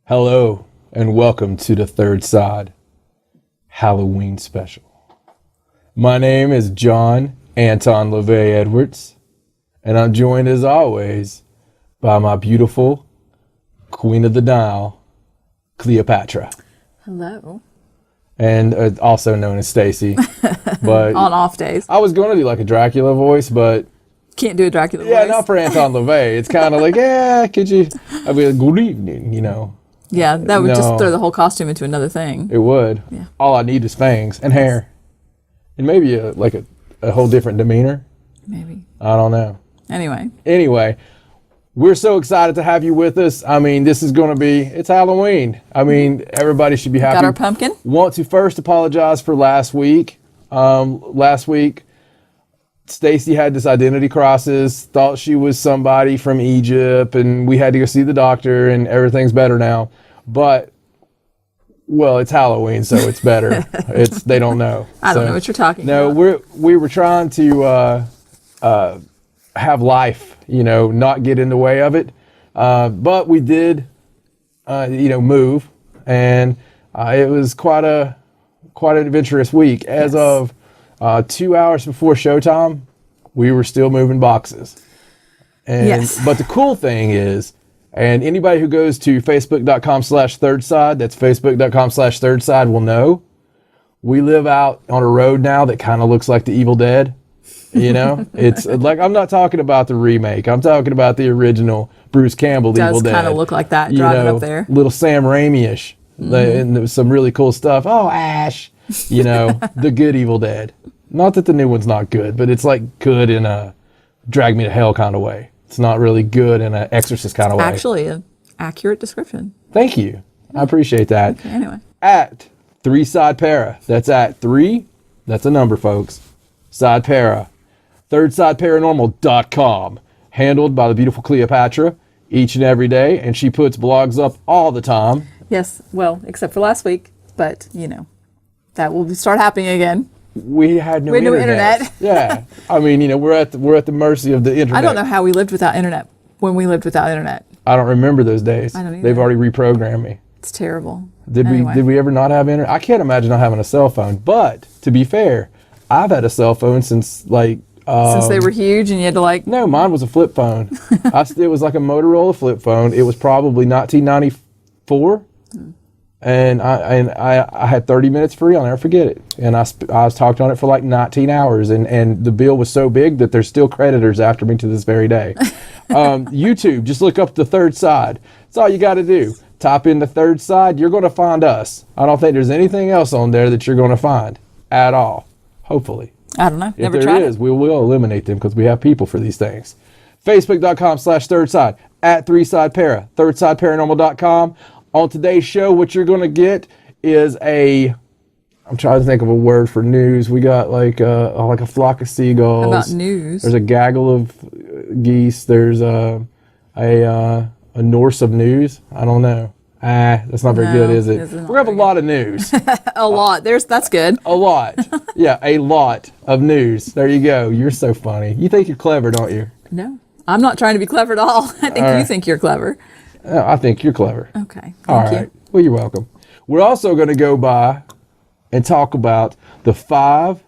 Hello, and welcome to the Third Side Halloween special. My name is John Anton LeVay Edwards, and I'm joined as always by my beautiful Queen of the Nile, Cleopatra. Hello. And also known as Stacey. But on off days. I was going to do like a Dracula voice, but can't do a Dracula voice. Yeah, not for Anton LeVay. It's kind of like, yeah, could you? I mean, good evening, you know. Yeah, that would just throw the whole costume into another thing. It would. Yeah. All I need is fangs and hair. And maybe a whole different demeanor. Maybe. I don't know. Anyway, we're so excited to have you with us. I mean, this is going to be, it's Halloween. I mean, everybody should be happy. Got our pumpkin? Want to first apologize for last week. Last week, Stacey had this identity crisis, thought she was somebody from Egypt, and we had to go see the doctor, and everything's better now. But, well, it's Halloween, so it's better. They don't know. I don't know what you're talking about. No, we were trying to have life, not get in the way of it. But we did, move, and it was quite an adventurous week. As of 2 hours before showtime, we were still moving boxes. But the cool thing is, and anybody who goes to facebook.com/thirdside, that's facebook.com/thirdside, will know, we live out on a road now that kind of looks like the Evil Dead. It's like, I'm not talking about the remake. I'm talking about the original Bruce Campbell Evil Dead. Does kind of look like that driving up there. Little Sam Raimi-ish. And there was some really cool stuff. Oh, Ash, the good Evil Dead. Not that the new one's not good, but it's like good in a drag me to hell kind of way. It's not really good in an Exorcist kind of way. Actually, an accurate description. Thank you. I appreciate that. Okay, anyway. At 3 Side Para. That's at 3. That's a number, folks. Side Para. ThirdSideParanormal.com. Handled by the beautiful Cleopatra each and every day. And she puts blogs up all the time. Yes, well, except for last week. But, that will start happening again. We had no internet. Yeah. I mean, we're at the mercy of the internet. I don't know how we lived without internet when we lived without internet. I don't remember those days. I don't either. They've already reprogrammed me. It's terrible. Did we ever not have internet? I can't imagine not having a cell phone. But to be fair, I've had a cell phone since since they were huge and you had to No, mine was a flip phone. It was like a Motorola flip phone. It was probably 1994. And I had 30 minutes free. I'll never forget it. And I was talked on it for like 19 hours. And the bill was so big that there's still creditors after me to this very day. YouTube, just look up The Third Side. That's all you got to do. Type in The Third Side. You're going to find us. I don't think there's anything else on there that you're going to find at all. Hopefully. I don't know. Never if tried there is, we will eliminate them because we have people for these things. Facebook.com/thirdside. At 3 Side Para. ThirdSideParanormal.com. On today's show, what you're going to get is I'm trying to think of a word for news. We got like a flock of seagulls. How about news? There's a gaggle of geese. There's a Norse of news. I don't know. That's not very good, is it? We're going to have a lot of news. A lot. That's good. A lot. Yeah, a lot of news. There you go. You're so funny. You think you're clever, don't you? No. I'm not trying to be clever at all. I think you think you're clever. I think you're clever. Okay. Thank you. Well, you're welcome. We're also going to go by and talk about the 5.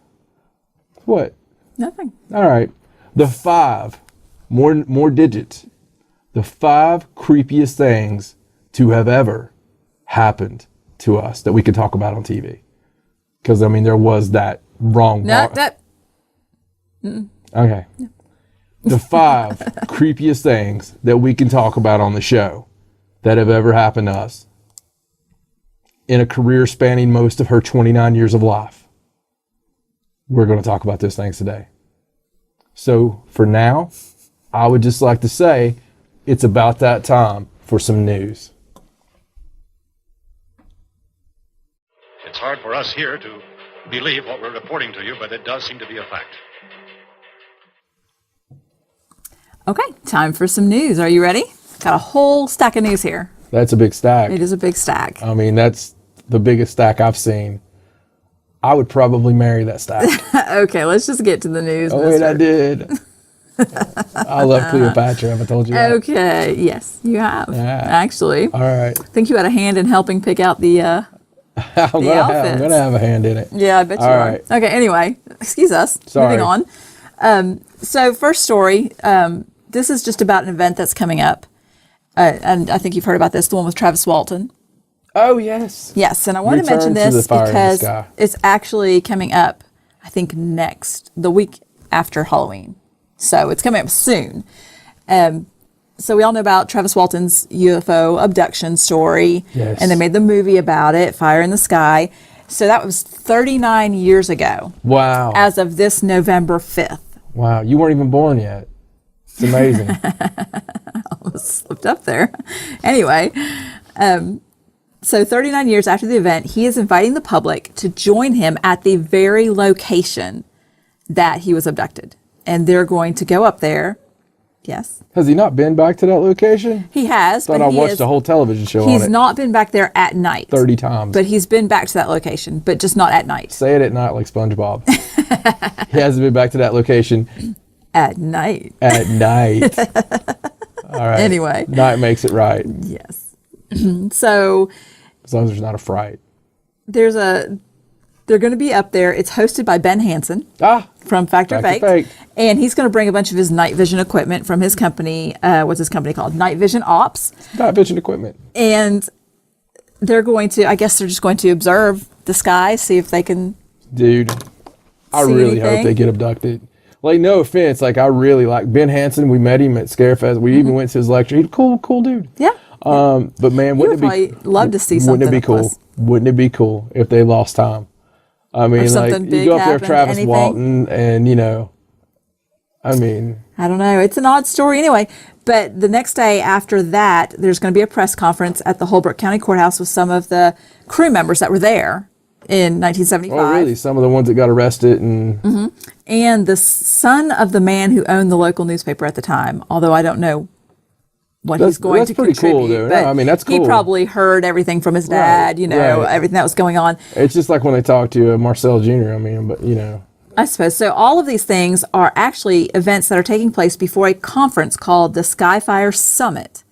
What? Nothing. All right. The 5 more digits. The 5 creepiest things to have ever happened to us that we could talk about on TV. Because there was that wrong. Okay. No. The 5 creepiest things that we can talk about on the show that have ever happened to us in a career spanning most of her 29 years of life. We're going to talk about those things today. So for now, I would just like to say it's about that time for some news. It's hard for us here to believe what we're reporting to you, but it does seem to be a fact. Okay, time for some news. Are you ready? Got a whole stack of news here. That's a big stack. It is a big stack. That's the biggest stack I've seen. I would probably marry that stack. Okay, let's just get to the news. Oh, wait, I did. I love Cleopatra. Have I told you that? Okay. Yes, you have. Yeah. Actually. All right. I think you had a hand in helping pick out the I'm outfits. gonna have a hand in it. Yeah, I bet you All are. right. Okay, anyway, excuse us. Sorry. Moving on. So first story, this is just about an event that's coming up. And I think you've heard about this, the one with Travis Walton. Oh, yes. Yes, and I want to Return mention to the this Fire in the because Sky. it's actually coming up, I think, the week after Halloween. So it's coming up soon. So we all know about Travis Walton's UFO abduction story. Yes. And they made the movie about it, Fire in the Sky. So that was 39 years ago. Wow. As of this November 5th. Wow. You weren't even born yet. It's amazing. Slipped up there. Anyway, so 39 years after the event, he is inviting the public to join him at the very location that he was abducted. And they're going to go up there. Yes. Has he not been back to that location? He has. I thought I watched a whole television show on it. He's not been back there at night. 30 times. But he's been back to that location, but just not at night. Say it at night like SpongeBob. He hasn't been back to that location. At night. At night. All right. Anyway. Night makes it right. Yes. So As long as there's not a fright. they're going to be up there. It's hosted by Ben Hansen from Factor Fake. And he's going to bring a bunch of his night vision equipment from his company. What's his company called? Night Vision Ops. Night vision equipment. And they're just going to observe the sky, see if they can. Dude, I see really hope anything. they get abducted. Like, no offense. Like, I really like Ben Hansen. We met him at Scarefest. We even went to his lecture. He's a cool dude. Yeah. But man, You would probably love to see something. Wouldn't it be cool? close. Wouldn't it be cool if they lost time? I mean, like, something you big go up there with happened, Travis anything? Walton and, I mean. I don't know. It's an odd story anyway. But the next day after that, there's going to be a press conference at the Holbrook County Courthouse with some of the crew members that were there in 1975. Oh, really? Some of the ones that got arrested and. And the son of the man who owned the local newspaper at the time, although I don't know what he's going that's to pretty contribute. cool, though. But No, I mean, that's He cool. probably heard everything from his dad, Right, right. everything that was going on. It's just like when they talk to Marcel Jr., but. I suppose. So all of these things are actually events that are taking place before a conference called the Skyfire Summit.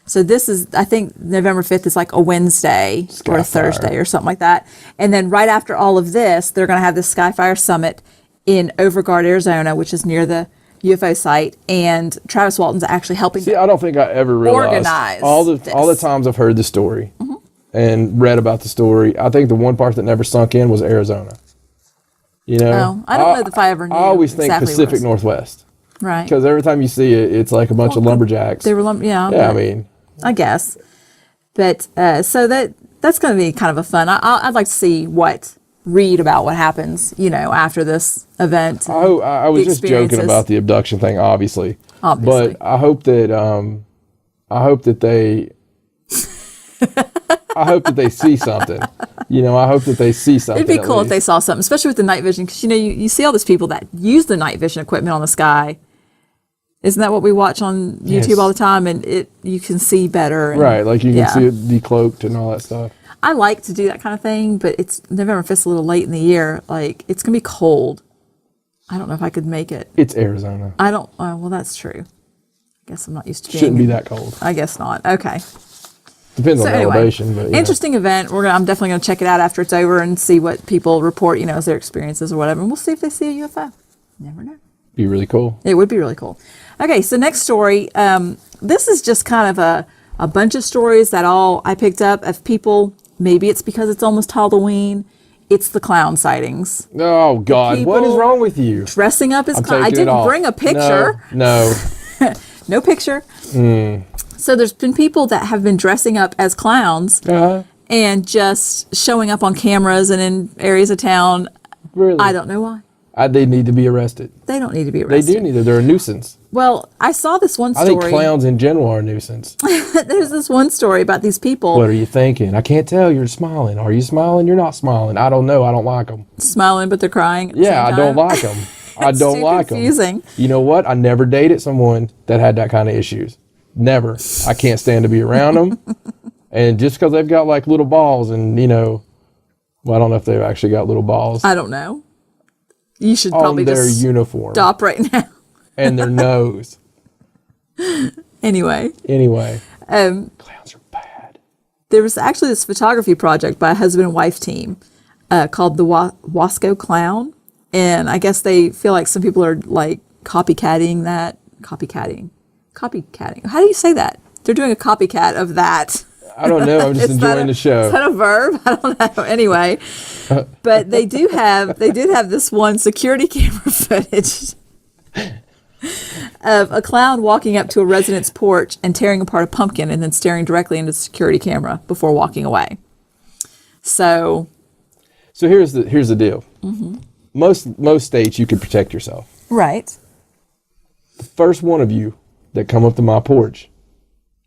So this is, I think November 5th is like a Wednesday or a Skyfire. Thursday or something like that. And then right after all of this, they're going to have the Skyfire Summit in Overguard, Arizona, which is near the UFO site. And Travis Walton's actually helping. See, I don't think I ever realized Organize all the this. times I've heard the story and read about the story. I think the one part that never sunk in was Arizona. Oh, I don't know if I ever knew. I always think exactly Pacific where it was. Northwest Right. because every time you see it, it's like a bunch of lumberjacks. They were, yeah, but I mean, I guess. But so that's going to be kind of a fun. I'd like to read about what happens, after this event. I was the just joking experiences. about the abduction thing, obviously. Obviously. But I hope that they. I hope that they see something. I hope that they see something. It'd be cool at if they least. saw something, especially with the night vision, because you see all these people that use the night vision equipment on the sky. Isn't that what we watch on YouTube Yes. all the time? And you can see better. And, Right, like you can yeah. see it decloaked and all that stuff. I like to do that kind of thing, but it's November 5th, a little late in the year. Like, it's gonna be cold. I don't know if I could make it. It's Arizona. I don't. Well, that's true. I guess I'm not used to being. Shouldn't be that cold. I guess not. Okay. Depends So on the anyway, elevation, but interesting event. I'm definitely going to check it out after it's over and see what people report, as their experiences or whatever. And we'll see if they see a UFO. Never know. be really cool. It would be really cool. Okay, so next story. This is just kind of a bunch of stories that I picked up of people. Maybe it's because it's almost Halloween. It's the clown sightings. Oh God, what is people wrong with you? Dressing up as clown. I taking it didn't off. bring a picture. No. No picture. So there's been people that have been dressing up as clowns and just showing up on cameras and in areas of town. Really? I don't know why. They need to be arrested. They don't need to be They arrested. do need to. They're a nuisance. Well, I saw this one I story. think clowns in general are a nuisance. There's this one story about these people What are you thinking? I can't tell. You're smiling. Are you smiling? You're not smiling. I don't know. I don't like them. smiling, but they're crying. At the Yeah, same I don't time. like them. I It's don't too like them. confusing. You know what? I never dated someone that had that kind of issues. Never. I can't stand to be around them. And just because they've got like little balls and, well, I don't know if they've actually got little balls I don't know. You should on probably their just uniform. stop right now. and their nose. Anyway, clowns are bad. there was actually this photography project by a husband and wife team called the Wasco Clown. And I guess they feel like some people are like copycatting that. Copycatting. How do you say that? They're doing a copycat of that. I don't know. I'm just enjoying the show. Is that a verb? I don't know. Anyway, but they did have this one security camera footage of a clown walking up to a resident's porch and tearing apart a pumpkin and then staring directly into the security camera before walking away. So here's the deal. Mm-hmm. Most states you can protect yourself. Right. The first one of you that come up to my porch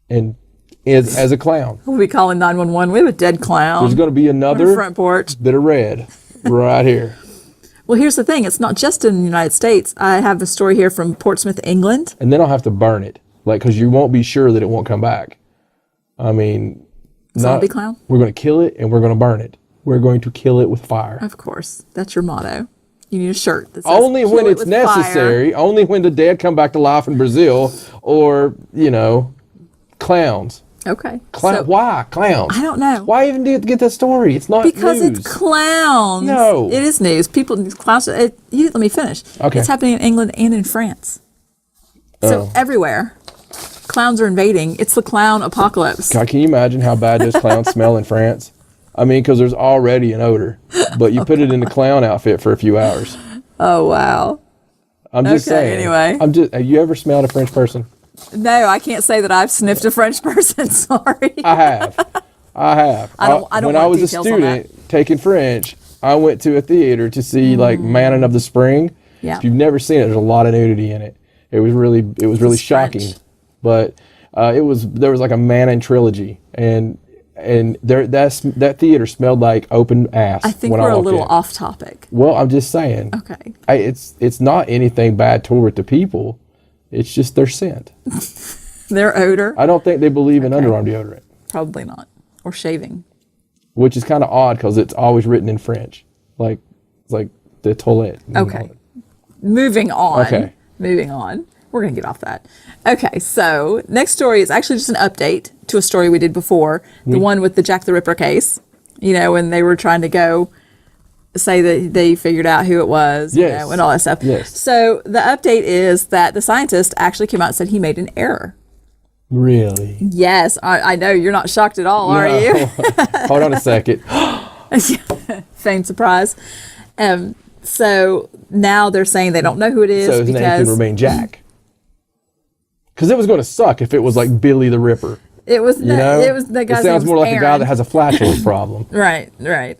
and is as a clown. We'll be calling 911. We have a dead clown. There's going to be another front porch bit of red right here. Well, here's the thing. It's not just in the United States. I have a story here from Portsmouth, England. And then I'll have to burn it, because you won't be sure that it won't come back. I mean, Zombie clown? We're going to kill it and we're going to burn it. We're going to kill it with fire. Of course. That's your motto. You need a shirt that says only when "Kill it it's with necessary, fire." only when the dead come back to life in Brazil, or, clowns. Okay. Why clowns? I don't know. Why even do you have to get that story? It's not Because news. it's clowns. No. It is news. Clowns. Let me finish. Okay. It's happening in England and in France. So everywhere. Clowns are invading. It's the clown apocalypse. God, can you imagine how bad those clowns smell in France? I mean, because there's already an odor, but you put it in the clown outfit for a few hours. Oh, wow. I'm just saying. Anyway. Have you ever smelled a French person? No, I can't say that I've sniffed a French person. Sorry. I have. I don't When I want was a details on that. student taking French, I went to a theater to see Manon of the Spring. Yeah. If you've never seen it, there's a lot of nudity in it. It was really shocking. French. But there was like a Manon trilogy, and that theater smelled like open ass. I think when we're I a walked little in. off topic. Well, I'm just saying. Okay. It's not anything bad toward the people. It's just their scent. Their odor? I don't think they believe in underarm deodorant. Probably not. Or shaving. Which is kind of odd because it's always written in French. It's like the toilette. Okay. Moving on. Okay. Moving on. We're going to get off that. Okay, so next story is actually just an update to a story we did before. The one with the Jack the Ripper case. When they were trying to go say that they figured out who it was, Yes. and all that stuff. Yes. So the update is that the scientist actually came out and said he made an error. Really? Yes, I know. You're not shocked at all, are No. you? Hold on a second. Feigned surprise. So now they're saying they don't know who it is So his name because can remain Jack. Because it was going to suck if it was like Billy the Ripper. it was the guy's It sounds name was more like a guy Aaron. that has a flatulence problem. Right.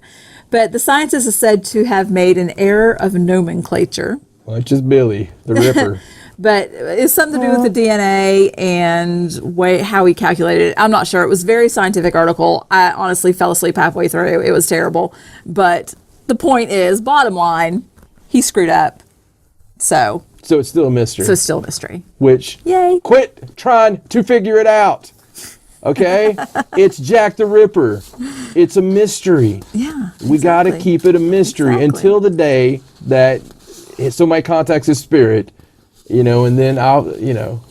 But the scientist is said to have made an error of nomenclature. Well, it's just Billy the Ripper. But it's something to do with the DNA and how he calculated it. I'm not sure. It was a very scientific article. I honestly fell asleep halfway through. It was terrible. But the point is, bottom line, he screwed up. So So it's still a mystery. it's still a mystery. Which, Yay. quit trying to figure it out. Okay? It's Jack the Ripper. It's a mystery. Yeah. We got to keep it a mystery until the day that somebody contacts his spirit, and then I'll,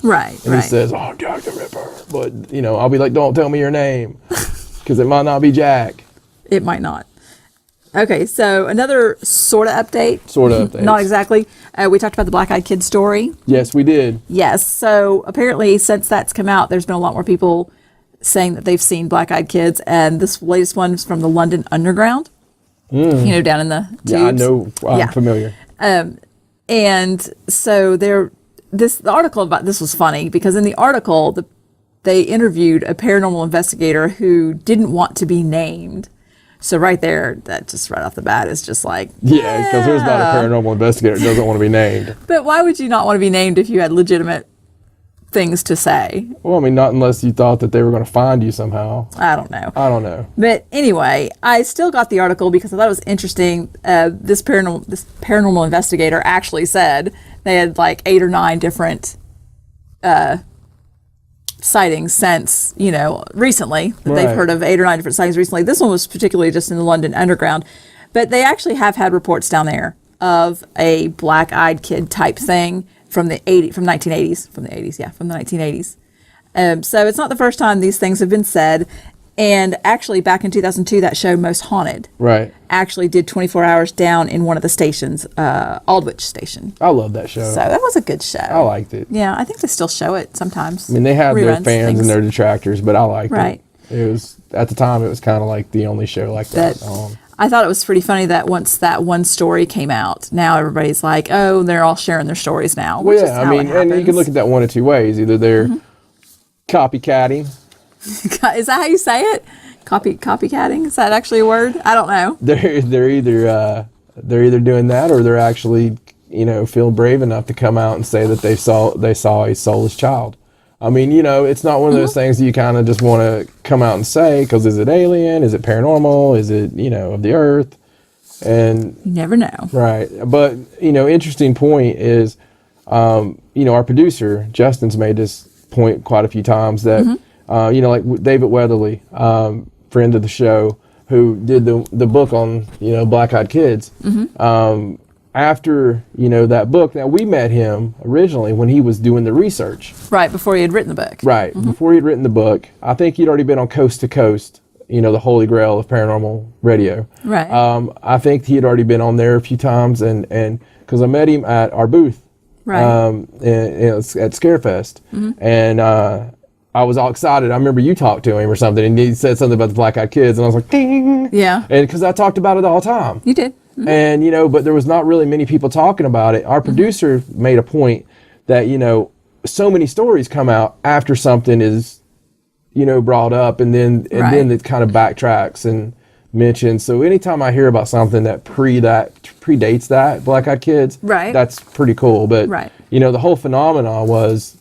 Right. and he says, "Oh, Jack the Ripper," but I'll be like, "Don't tell me your name," because it might not be Jack. It might not. Okay, so another sort of update. Sort of update. Not exactly. We talked about the Black Eyed Kid story. Yes, we did. Yes. So apparently, since that's come out, there's been a lot more people saying that they've seen Black Eyed Kids, and this latest one is from the London Underground. Down in the tubes. Yeah, I know. I'm familiar. And so the article about this was funny because in the article they interviewed a paranormal investigator who didn't want to be named. So right there, that just right off the bat is just like, Yeah, because there's not a paranormal investigator that doesn't want to be named. But why would you not want to be named if you had legitimate things to say? Well, I mean, not unless you thought that they were going to find you somehow. I don't know. I don't know. But anyway, I still got the article because I thought it was interesting. This paranormal investigator actually said they had like 8 or 9 different sightings since, recently. That They've heard of 8 or 9 different sightings recently. This one was particularly just in the London Underground. But they actually have had reports down there of a black-eyed kid type thing from the 1980s. So it's not the first time these things have been said. And actually, back in 2002, that show Most Haunted actually did 24 hours down in one of the stations, Aldwych Station. I love that show. So that was a good show. I liked it. Yeah, I think they still show it sometimes. I mean, they had their Reruns, fans and their detractors, but I liked Right. it. It was, at the time, it was kind of like the only show like that. I thought it was pretty funny that once that one story came out, now everybody's like, oh, they're all sharing their stories now. Well, yeah, I mean, and you can look at that one of two ways. Either they're copycatting. Is that how you say it? Copycatting? Is that actually a word? I don't know. They're either doing that, or they're actually, feel brave enough to come out and say that they saw a soulless child. I mean, it's not one of those things that you kind of just want to come out and say, because is it alien? Is it paranormal? Is it, of the earth? And you never know. Right. But, interesting point is, our producer, Justin's made this point quite a few times that, like David Weatherly, friend of the show, who did the book on, black-eyed kids. After, that book, now we met him originally when he was doing the research. Right, before he had written the book. Right, before he had written the book. I think he'd already been on Coast to Coast, the Holy Grail of Paranormal Radio. Right. I think he had already been on there a few times, and because I met him at our booth. Right. At Scarefest. And I was all excited. I remember you talked to him or something, and he said something about the black-eyed kids, and I was like, ding! Yeah. And because I talked about it all the time. You did. And, but there was not really many people talking about it. Our producer made a point that, so many stories come out after something is, brought up, and then it kind of backtracks and mentions. So anytime I hear about something that predates that black-eyed kids, that's pretty cool. But, the whole phenomenon was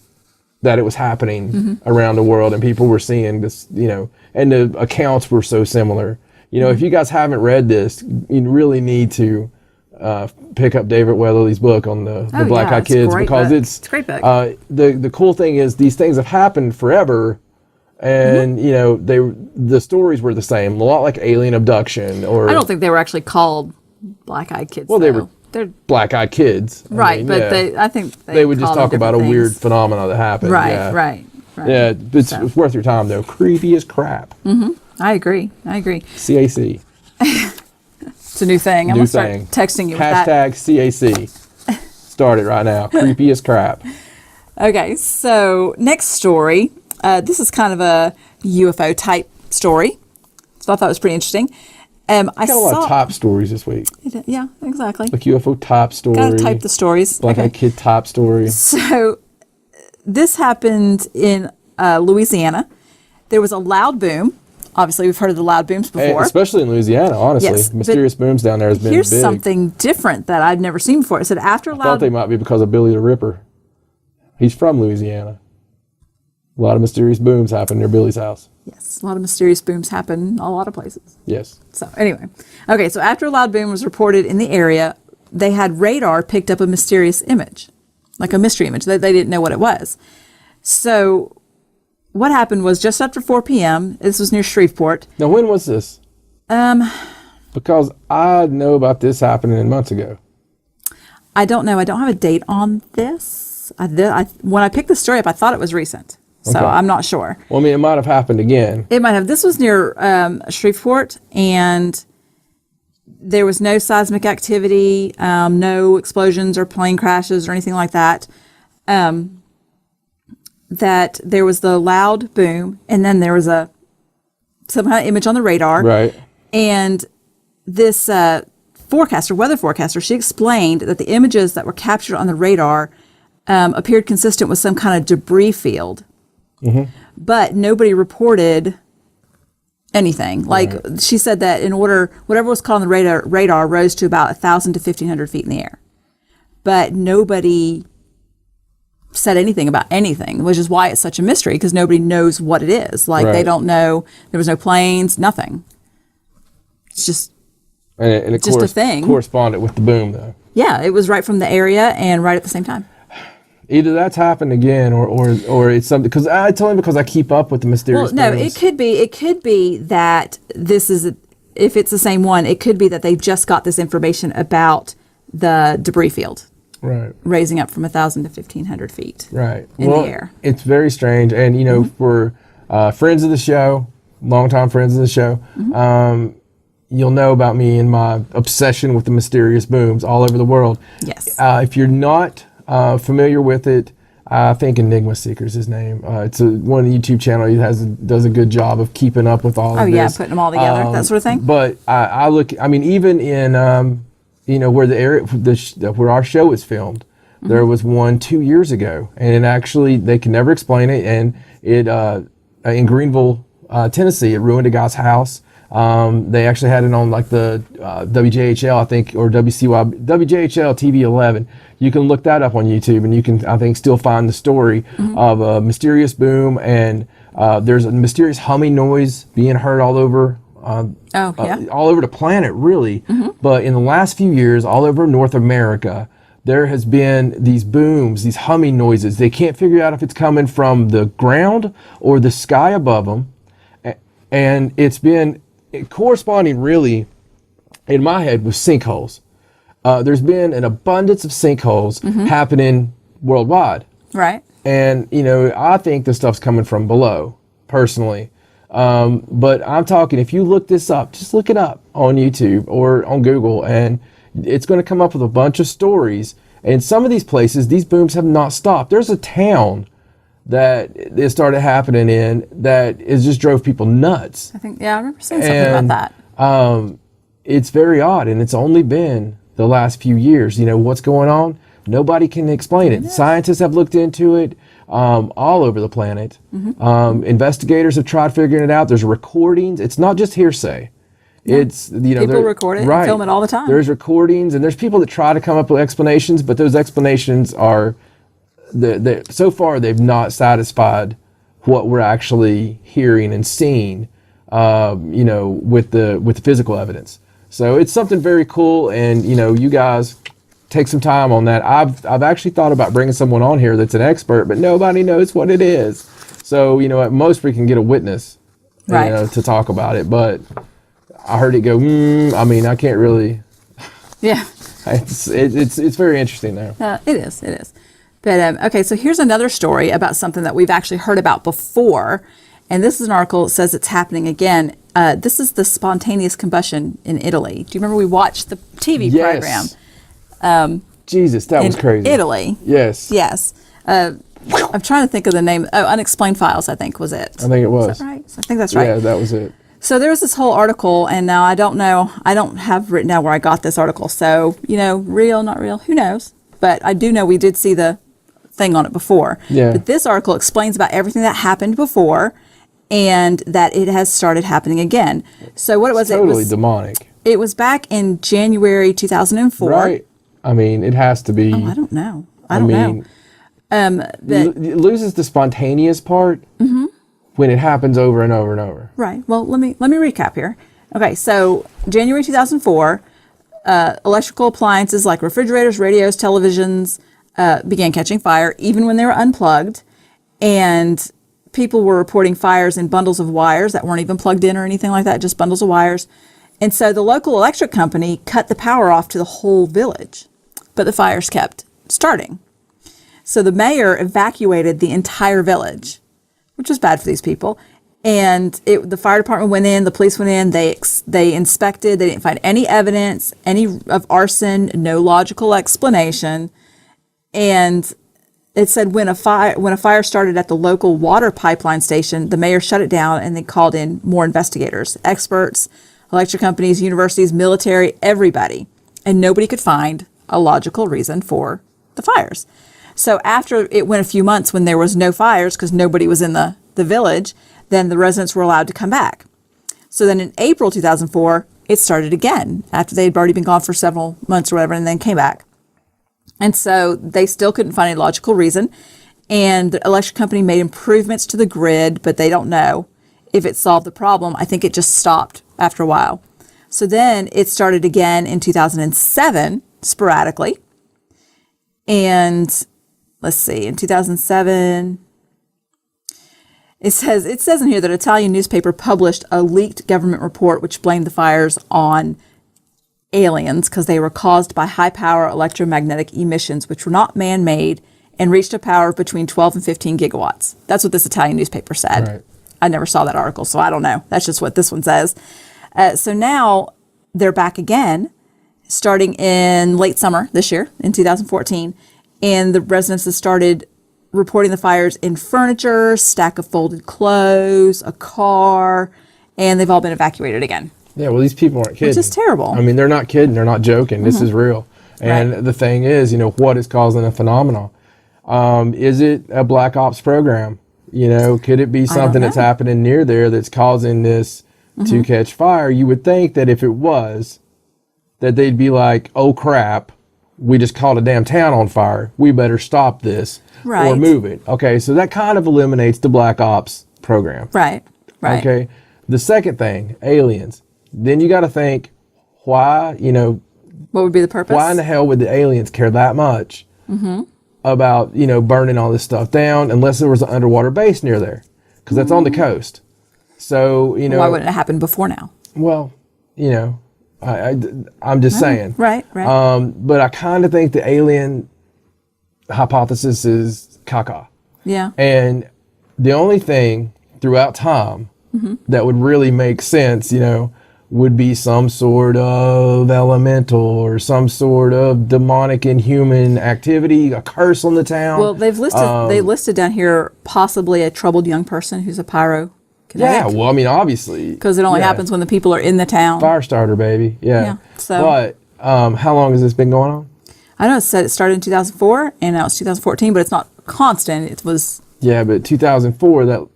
that it was happening around the world, and people were seeing this, and the accounts were so similar. If you guys haven't read this, you really need to pick up David Weatherly's book on the black-eyed kids, because it's a great book. The cool thing is these things have happened forever, and the stories were the same, a lot like alien abduction. Or I don't think they were actually called black-eyed kids. Well, they're black-eyed kids, right? But I think they would just talk about a weird phenomena that happened. Right. Yeah, it's worth your time though. Creepy as crap. I agree. CAC. It's a new thing. I'm going to start texting you with that. #CAC. Start it right now. Creepy as crap. Okay, so next story. This is kind of a UFO type story. So I thought it was pretty interesting. I got a lot of top stories this week. Yeah, exactly. Like UFO top story. Got to type the stories. Black-eyed kid top story. So this happened in Louisiana. There was a loud boom. Obviously, we've heard of the loud booms before. Especially in Louisiana, honestly. Yes, Mysterious booms down there has been here's big. Something different that I've never seen before. It said after I thought they might be because of Billy the Ripper. He's from Louisiana. A lot of mysterious booms happen near Billy's house. Yes, a lot of mysterious booms happen a lot of places. Yes. So anyway, okay, so after a loud boom was reported in the area, they had radar picked up a mysterious image, like a mystery image. They didn't know what it was. So what happened was just after 4 p.m., this was near Shreveport. Now, when was this? Because I know about this happening months ago. I don't know. I don't have a date on this. When I picked the story up, I thought it was recent. So okay. I'm not sure. Well, I mean, it might have happened again. It might have. This was near Shreveport, and there was no seismic activity, no explosions or plane crashes or anything like that. That there was the loud boom, and then there was some kind of image on the radar. Right. And this weather forecaster, she explained that the images that were captured on the radar appeared consistent with some kind of debris field. Mm-hmm. But nobody reported anything. Like she said that whatever was caught on the radar rose to about 1,000 to 1,500 feet in the air. But nobody said anything about anything, which is why it's such a mystery, because nobody knows what it is. Like they don't know. There was no planes, nothing. It's just and just a thing. Corresponded with the boom, though. Yeah, it was right from the area and right at the same time. Either that's happened again, or it's something. Because I tell him because I keep up with the mysterious. Well, no, it could be that this is if it's the same one. It could be that they just got this information about the debris field. Right. raising up from 1,000 to 1,500 feet. Right. In the air. It's very strange. And, for friends of the show, longtime friends of the show, you'll know about me and my obsession with the mysterious booms all over the world. Yes. If you're not familiar with it, I think Enigma Seeker's his name. It's one of the YouTube channel. He does a good job of keeping up with all of this. Oh, yeah, putting them all together, that sort of thing. But I look, even in, where the area, where our show is filmed, there was one 2 years ago. And actually, they can never explain it. And it in Greenville, Tennessee, it ruined a guy's house. They actually had it on like the WJHL, I think, or WJHL TV 11. You can look that up on YouTube, and you can, I think, still find the story of a mysterious boom, and there's a mysterious humming noise being heard all over. All over the planet, really. But in the last few years, all over North America, there has been these booms, these humming noises. They can't figure out if it's coming from the ground or the sky above them, and it's been corresponding really in my head with sinkholes. There's been an abundance of sinkholes happening worldwide. Right. And, I think this stuff's coming from below, personally. But I'm talking, if you look this up, just look it up on YouTube or on Google, and it's going to come up with a bunch of stories. And some of these places, these booms have not stopped. There's a town that it started happening in that it just drove people nuts. I remember saying something about that. It's very odd, and it's only been the last few years. What's going on? Nobody can explain it. Scientists have looked into it all over the planet. Investigators have tried figuring it out. There's recordings. It's not just hearsay. It's, people record it and film it all the time. There's recordings, and there's people that try to come up with explanations, but those explanations are, so far they've not satisfied what we're actually hearing and seeing, with the physical evidence. So it's something very cool, and you guys take some time on that. I've actually thought about bringing someone on here that's an expert, but nobody knows what it is. So at most we can get a witness, to talk about it. But I heard it go. I can't really. Yeah. It's very interesting though. It is. But okay, so here's another story about something that we've actually heard about before, and this is an article that says it's happening again. This is the spontaneous combustion in Italy. Do you remember we watched the TV program? Jesus, that was crazy. Italy. Yes. Yes. I'm trying to think of the name. Oh, Unexplained Files, I think, was it. I think it was. Is that right? I think that's right. Yeah, that was it. So there was this whole article, and now I don't know. I don't have written down where I got this article. So, real, not real, who knows? But I do know we did see the thing on it before. Yeah. But this article explains about everything that happened before and that it has started happening again. So what it was, totally demonic. It was back in January 2004. Right. It has to be. Oh, I don't know. I don't know. It loses the spontaneous part when it happens over and over and over. Right. Well, let me recap here. Okay, so January 2004, electrical appliances like refrigerators, radios, televisions began catching fire, even when they were unplugged, and people were reporting fires in bundles of wires that weren't even plugged in or anything like that, just bundles of wires. And so the local electric company cut the power off to the whole village, but the fires kept starting. So the mayor evacuated the entire village, which was bad for these people. And the fire department went in, the police went in, they inspected, they didn't find any evidence, any of arson, no logical explanation. And it said when a fire started at the local water pipeline station, the mayor shut it down and they called in more investigators, experts, electric companies, universities, military, everybody. And nobody could find a logical reason for the fires. So after it went a few months when there was no fires because nobody was in the village, then the residents were allowed to come back. So then in April 2004, it started again after they had already been gone for several months or whatever, and then came back. And so they still couldn't find any logical reason. And the electric company made improvements to the grid, but they don't know if it solved the problem. I think it just stopped after a while. So then it started again in 2007, sporadically. And let's see, in 2007, it says in here that an Italian newspaper published a leaked government report which blamed the fires on aliens because they were caused by high-power electromagnetic emissions, which were not man-made and reached a power of between 12 and 15 gigawatts. That's what this Italian newspaper said. Right. I never saw that article, so I don't know. That's just what this one says. So now they're back again, starting in late summer this year, in 2014, and the residents have started reporting the fires in furniture, stack of folded clothes, a car, and they've all been evacuated again. Yeah, well, these people aren't kidding. Which is terrible. I mean, they're not kidding. They're not joking. This is real. And Right. the thing is, what is causing the phenomenon? Is it a black ops program? Could it be something that's happening near there that's causing this to catch fire? You would think that if it was, that they'd be like, oh crap, we just caught a damn town on fire. We better stop this Right. or move it. Okay, so that kind of eliminates the black ops program. Right. Okay. The second thing, aliens. Then you got to think, why, What would be the purpose? why in the hell would the aliens care that much about, burning all this stuff down unless there was an underwater base near there? Because that's on the coast. So, Why wouldn't it happen before now? well, I'm just saying. Right. But I kind of think the alien hypothesis is caca. Yeah. And the only thing throughout time that would really make sense, would be some sort of elemental or some sort of demonic inhuman activity, a curse on the town. Well, they listed down here possibly a troubled young person who's a pyro. Yeah, well, I mean, obviously. Because it only happens when the people are in the town. Fire starter, baby. Yeah. So, but how long has this been going on? I know it said it started in 2004 and now it's 2014, but it's not constant. It was. Yeah, but 2004, that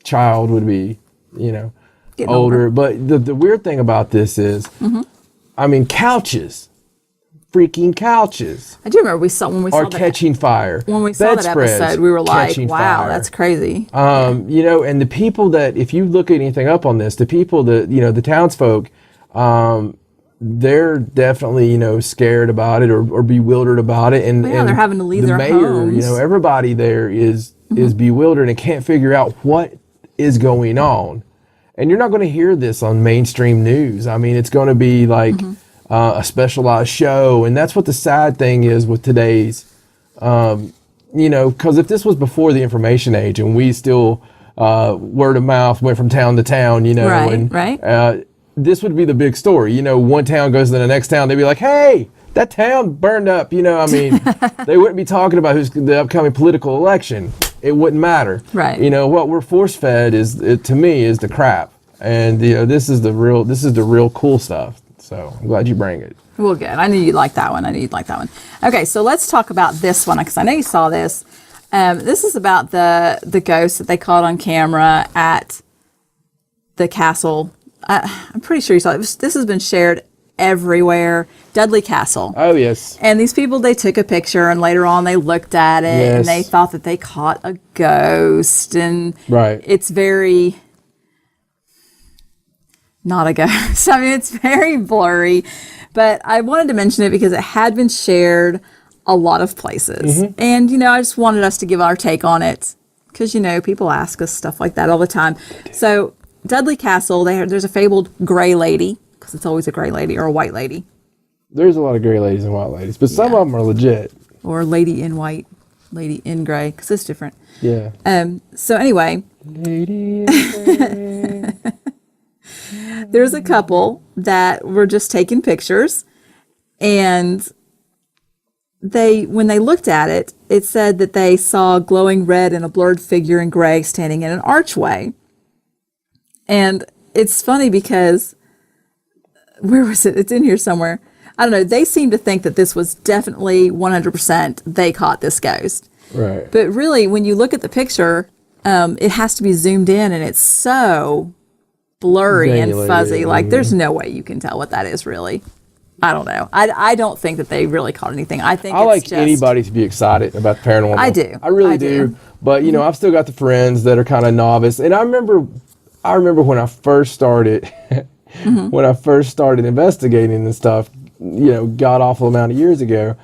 child would be, Getting older. But the weird thing about this is, I mean, freaking couches I do remember when we saw are catching fire. When we saw that Bedspreads episode, we were like, catching wow, fire. that's crazy. And the people that, if you look anything up on this, the people that, the townsfolk, they're definitely, scared about it or bewildered about it. And, they're having to leave the their mayor, homes. everybody there is bewildered and can't figure out what is going on. And you're not going to hear this on mainstream news. I mean, it's going to be like a specialized show. And that's what the sad thing is with today's, because if this was before the information age and we still, word of mouth went from town to town, this would be the big story. One town goes to the next town. They'd be like, hey, that town burned up. They wouldn't be talking about who's the upcoming political election. It wouldn't matter. Right. What we're force fed to me is the crap. And this is the real cool stuff. So I'm glad you bring it. Well, good. I knew you'd like that one. Okay, so let's talk about this one because I know you saw this. This is about the ghost that they caught on camera at the castle. I'm pretty sure you saw it. This has been shared everywhere. Dudley Castle. Oh, yes. And these people, they took a picture and later on they looked at it and they thought that they caught a ghost. And it's very not a ghost. I mean, it's very blurry. But I wanted to mention it because it had been shared a lot of places. And, I just wanted us to give our take on it because, people ask us stuff like that all the time. So Dudley Castle, there's a fabled gray lady, because it's always a gray lady or a white lady. There's a lot of gray ladies and white ladies, but some of them are legit. Or lady in white, lady in gray, because it's different. Yeah. So anyway, lady in gray. There's a couple that were just taking pictures, and when they looked at it, it said that they saw glowing red and a blurred figure in gray standing in an archway. And it's funny because, where was it? It's in here somewhere. I don't know. They seem to think that this was definitely 100% they caught this ghost. Right. But really, when you look at the picture, it has to be zoomed in and it's so blurry and fuzzy. Like, there's no way you can tell what that is really. I don't know. I don't think that they really caught anything. I think anybody to be excited about the paranormal. I do. I really do. But, I've still got the friends that are kind of novice. And I remember when I first started, when I first started investigating this stuff, god awful amount of years ago,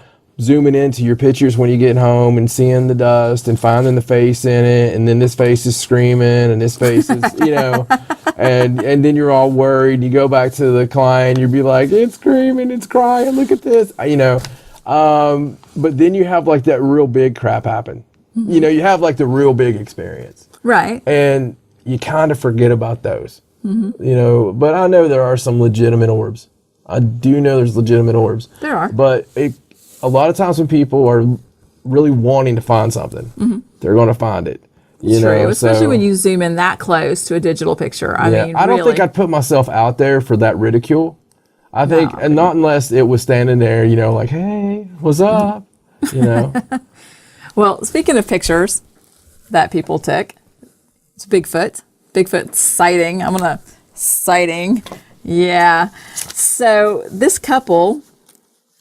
zooming into your pictures when you get home and seeing the dust and finding the face in it, and then this face is screaming and this face is, and then you're all worried. You go back to the client, you'd be like, it's screaming, it's crying, look at this, but then you have like that real big crap happen. Mm-hmm. You have like the real big experience. Right. And you kind of forget about those, Mm-hmm. But I know there are some legitimate orbs. I do know there's legitimate orbs. There are. But a lot of times when people are really wanting to find something, they're going to find it. True, especially when you zoom in that close to a digital picture. I mean, I don't really. think I'd put myself out there for that ridicule. I think, No. and not unless it was standing there, like, hey, what's up? Well, speaking of pictures that people took, it's Bigfoot. Bigfoot sighting. Sighting. Yeah. So this couple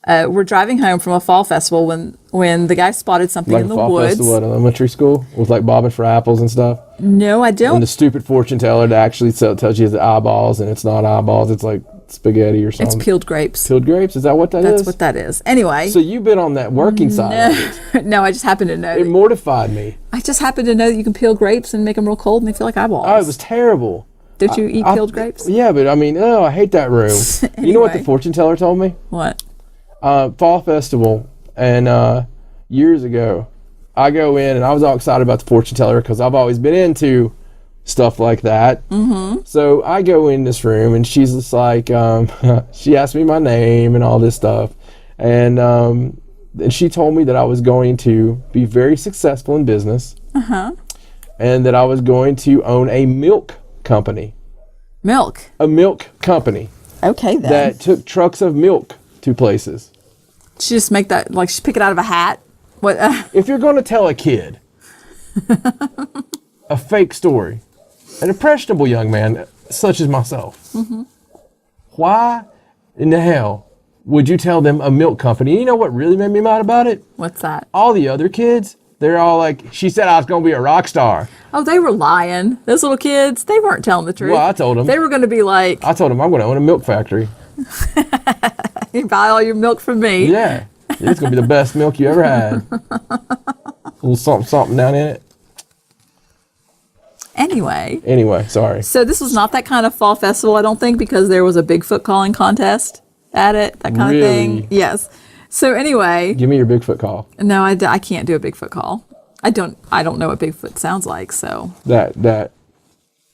were driving home from a fall festival when the guy spotted something Like in the fall woods. festival at elementary school with like bobbing for apples and stuff. No, I And don't. the stupid fortune teller that actually tells you the eyeballs, and it's not eyeballs, it's like spaghetti or something. It's peeled grapes. Peeled grapes? Is that what that is? That's what that is. Anyway. So you've been on that working side of it. No, I just happened to know. It mortified me. I just happened to know that you can peel grapes and make them real cold and they feel like eyeballs. Oh, it was terrible. Did you eat peeled grapes? Yeah, but I mean, I hate that room. You know what the Anyway. fortune teller told me? What? Fall festival, and years ago, I go in and I was all excited about the fortune teller because I've always been into stuff like that. Mm-hmm. So I go in this room and she's just like, she asked me my name and all this stuff, and she told me that I was going to be very successful in business, and that I was going to own a milk company. Milk. A milk company Okay, then. that took trucks of milk to places. She just make that, like, she pick it out of a hat? What? If you're going to tell a kid a fake story, an impressionable young man such as myself, why in the hell would you tell them a milk company? You know what really made me mad about it? What's that? All the other kids, they're all like, she said I was going to be a rock star. Oh, they were lying. Those little kids, they weren't telling the truth. Well, I told them. They were going to be like, I told them I'm going to own a milk factory. you buy all your milk from me. Yeah, it's going to be the best milk you ever had. A little something down in it. Anyway, Sorry. so this was not that kind of fall festival, I don't think, because there was a Bigfoot calling contest at it, that kind of thing. Really? Yes. So anyway, Give me your Bigfoot call. no, I can't do a Bigfoot call. I don't know what Bigfoot sounds like, so That,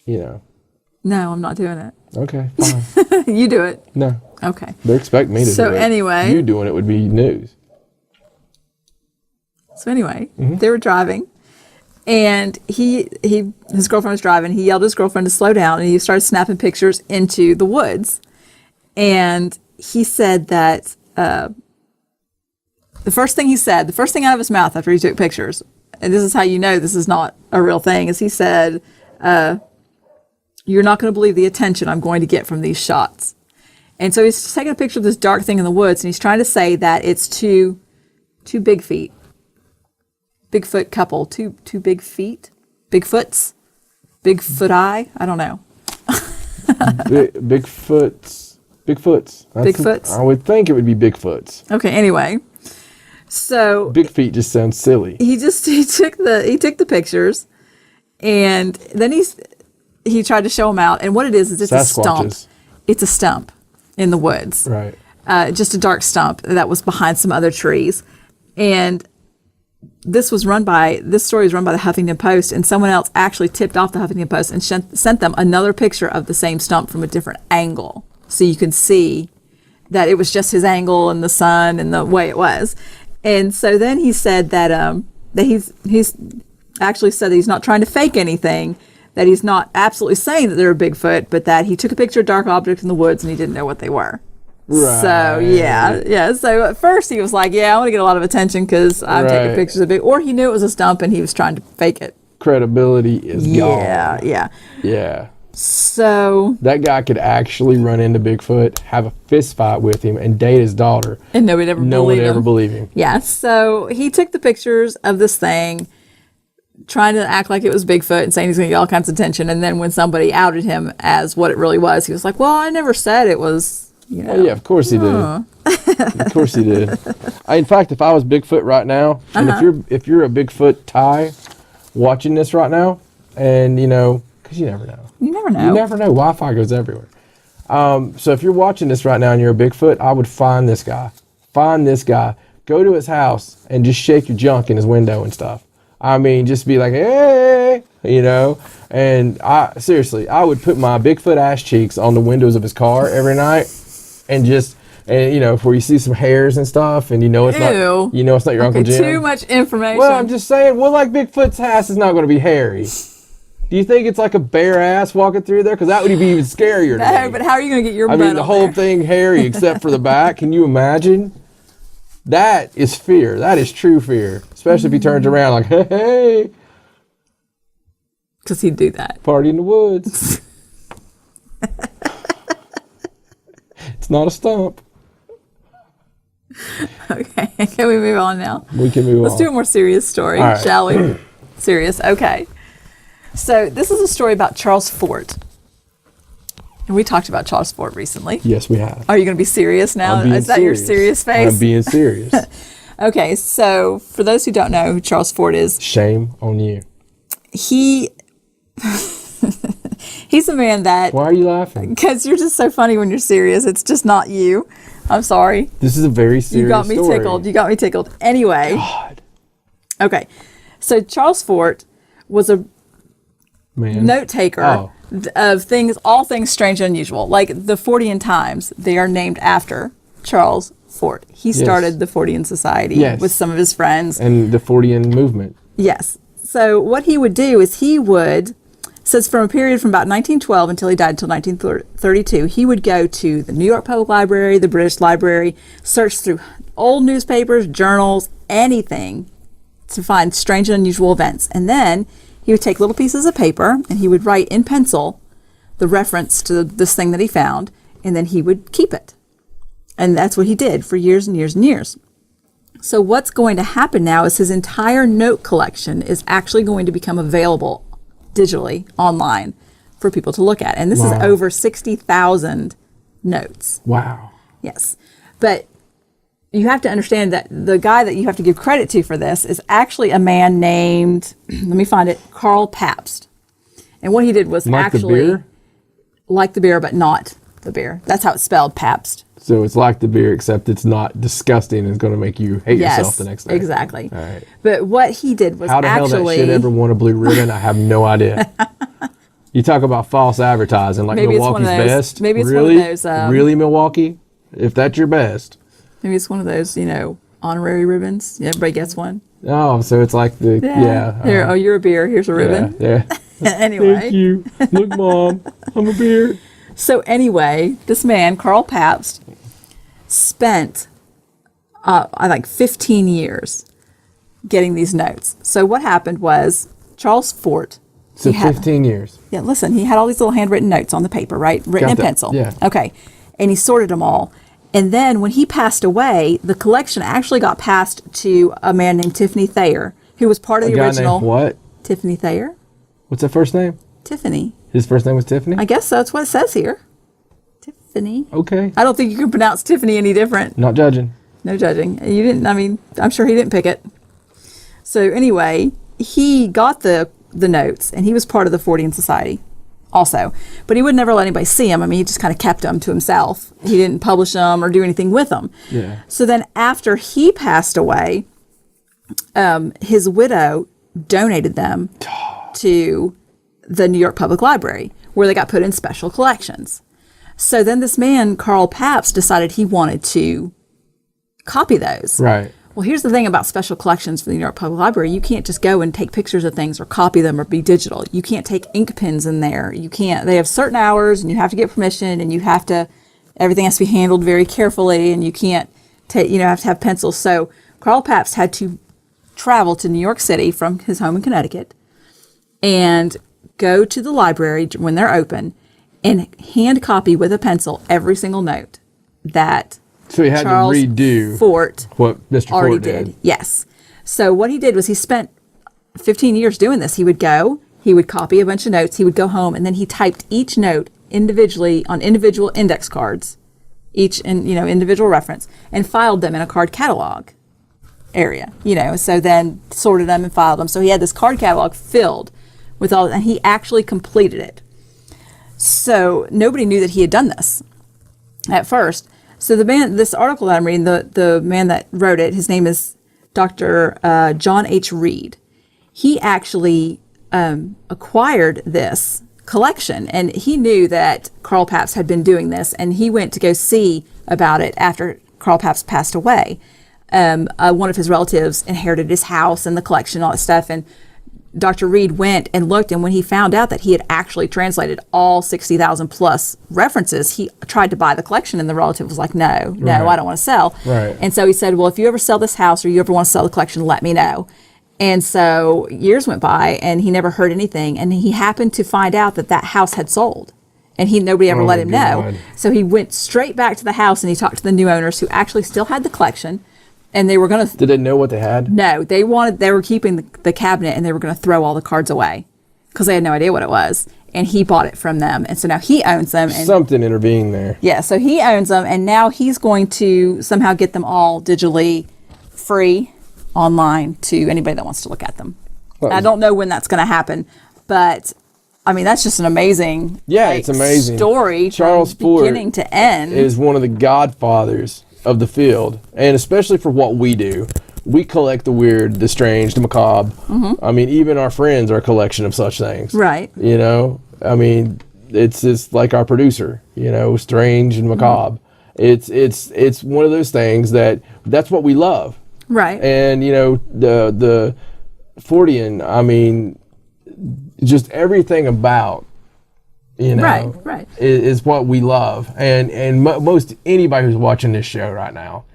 no, I'm not doing it. Okay, fine. You do it. No, Okay. they expect me to So do it. anyway. You doing it would be news. So anyway, they were driving, and his girlfriend was driving. He yelled at his girlfriend to slow down, and he started snapping pictures into the woods. And he said that the first thing out of his mouth after he took pictures, and this is how you know this is not a real thing, is he said, "You're not going to believe the attention I'm going to get from these shots." And so he's taking a picture of this dark thing in the woods, and he's trying to say that it's two big feet. Bigfoot couple, two big feet, Bigfoots, Bigfoot-eye, I don't know. Bigfoots. Bigfoots? I would think it would be Bigfoots. Okay, anyway, so Big feet just sounds silly. he took the pictures, and then he tried to show them out, and what it is it's a stump. Sasquatches. It's a stump in the woods, Right. just a dark stump that was behind some other trees, and this story was run by the Huffington Post, and someone else actually tipped off the Huffington Post and sent them another picture of the same stump from a different angle, so you can see that it was just his angle and the sun and the way it was. And so then he said that he's actually said that he's not trying to fake anything, that he's not absolutely saying that they're a Bigfoot, but that he took a picture of dark objects in the woods and he didn't know what they were. Right. So yeah. So at first he was like, "Yeah, I want to get a lot of attention because I'm taking Right. pictures of it," or he knew it was a stump and he was trying to fake it. Credibility is gone. Yeah. Yeah. So That guy could actually run into Bigfoot, have a fist fight with him, and date his daughter. and nobody ever No one believed ever him. believe him. Yeah. So he took the pictures of this thing, trying to act like it was Bigfoot and saying he's going to get all kinds of attention. And then when somebody outed him as what it really was, he was like, "Well, I never said it was You know? Oh, yeah, of course he did. Of course he did. In fact, if I was Bigfoot right now, and if you're a Bigfoot Thai watching this right now, and because you never know. You never know. You never know. Wi-Fi goes everywhere. So if you're watching this right now and you're a Bigfoot, I would find this guy. Go to his house and just shake your junk in his window and stuff. I mean, just be like, hey, and I would put my Bigfoot ass cheeks on the windows of his car every night and where you see some hairs and stuff and it's not your Uncle Jim. Too much information. Well, I'm just saying, like Bigfoot's ass is not going to be hairy. Do you think it's like a bare ass walking through there? Because that would be even scarier to me. But how are you going to get your butt the whole thing hairy except for the back. Can you imagine? That is fear. That is true fear. Especially if he turns around like, hey. Because he'd do that. Party in the woods. It's not a stump. Okay. Can we move on now? We can move on. Let's do a more serious story, right. Shall we? Serious. Okay. So this is a story about Charles Fort. And we talked about Charles Fort recently. Yes, we have. Are you going to be serious now? Is that serious. your serious face? I'm being serious. Okay, so for those who don't know who Charles Fort is. Shame on you. He's a man that... Why are you laughing? Because you're just so funny when you're serious. It's just not you. I'm sorry. This is a very serious story. You got me tickled. Anyway. God. Okay, so Charles Fort was a note taker of all things strange and unusual. Like the Fortean Times, they are named after Charles Fort. He started the Fortean Society with some of his friends. And the Fortean movement. Yes. So what he would do is says from a period from about 1912 until he died until 1932, he would go to the New York Public Library, the British Library, search through old newspapers, journals, anything to find strange and unusual events. And then he would take little pieces of paper and he would write in pencil the reference to this thing that he found, and then he would keep it. And that's what he did for years and years and years. So what's going to happen now is his entire note collection is actually going to become available digitally online for people to look at. And this is over 60,000 notes. Wow. Yes. But you have to understand that the guy that you have to give credit to for this is actually a man named, let me find it, Karl Pabst. And what he did was like the beer, but not the beer. That's how it's spelled, Pabst. So it's like the beer, except it's not disgusting and it's going to make you hate yourself the next day. Exactly. All right. But what he did was how the hell that shit ever won a blue ribbon? I have no idea. You talk about false advertising, like maybe Milwaukee's best. Maybe it's really? one of those. Really, Milwaukee? If that's your best. Maybe it's one of those, honorary ribbons. Everybody gets one. Oh, so it's like the Here, you're a beer. Here's a ribbon. Yeah. Anyway. Thank you. Look, Mom, I'm a beer. So anyway, this man, Karl Pabst, spent, 15 years getting these notes. So what happened was Charles Fort. So 15 years. Yeah, listen, he had all these little handwritten notes on the paper, right? Written in pencil. Yeah. Okay. And he sorted them all. And then when he passed away, the collection actually got passed to a man named Tiffany Thayer, who was part of the original. Named what? Tiffany Thayer. What's her first name? Tiffany. His first name was Tiffany? I guess so. That's what it says here. Tiffany. Okay. I don't think you can pronounce Tiffany any different. Not judging. No judging. You didn't, I'm sure he didn't pick it. So anyway, he got the notes, and he was part of the Fortean Society also. But he would never let anybody see them. He just kind of kept them to himself. He didn't publish them or do anything with them. Yeah. So then after he passed away, his widow donated them to the New York Public Library, where they got put in special collections. So then this man, Karl Pabst, decided he wanted to copy those. Right. Well, here's the thing about special collections for the New York Public Library. You can't just go and take pictures of things or copy them or be digital. You can't take ink pens in there. You can't. They have certain hours, and you have to get permission, and everything has to be handled very carefully, and you can't have to have pencils. So Karl Pabst had to travel to New York City from his home in Connecticut and go to the library when they're open and hand copy with a pencil every single note that so he had Charles to redo Fort what Mr. already Fort did. Yes. So what he did was he spent 15 years doing this. He would copy a bunch of notes, he would go home, and then he typed each note individually on individual index cards each individual reference, and filed them in a card catalog area. So then sorted them and filed them. So he had this card catalog filled with all, and he actually completed it. So nobody knew that he had done this at first. So this article that I'm reading, the man that wrote it, his name is Dr. John H. Reed. He actually acquired this collection, and he knew that Carl Pabst had been doing this, and he went to go see about it after Carl Pabst passed away. One of his relatives inherited his house and the collection, all that stuff, and Dr. Reed went and looked, and when he found out that he had actually translated all 60,000 plus references, he tried to buy the collection, and the relative was like, no, I don't want to sell. Right. And so he said, well, if you ever sell this house or you ever want to sell the collection, let me know. And so years went by, and he never heard anything, and he happened to find out that house had sold, and nobody ever let him know. So he went straight back to the house, and he talked to the new owners, who actually still had the collection. And they were going to... Did they know what they had? No, they were keeping the cabinet, and they were going to throw all the cards away because they had no idea what it was. And he bought it from them. And so now he owns them. And something intervened there. Yeah, so he owns them, and now he's going to somehow get them all digitally free online to anybody that wants to look at them. I don't know when that's going to happen, but... I mean, that's just an amazing, it's amazing story Charles from beginning to end. Is one of the godfathers of the field, and especially for what we do. We collect the weird, the strange, the macabre. Mm-hmm. I mean, even our friends are a collection of such things. Right. I mean, it's just like our producer, strange and macabre. Mm-hmm. It's one of those things that's what we love. Right. And, the Fortean, I mean, just everything about, right. is what we love. And most anybody who's watching this show right now,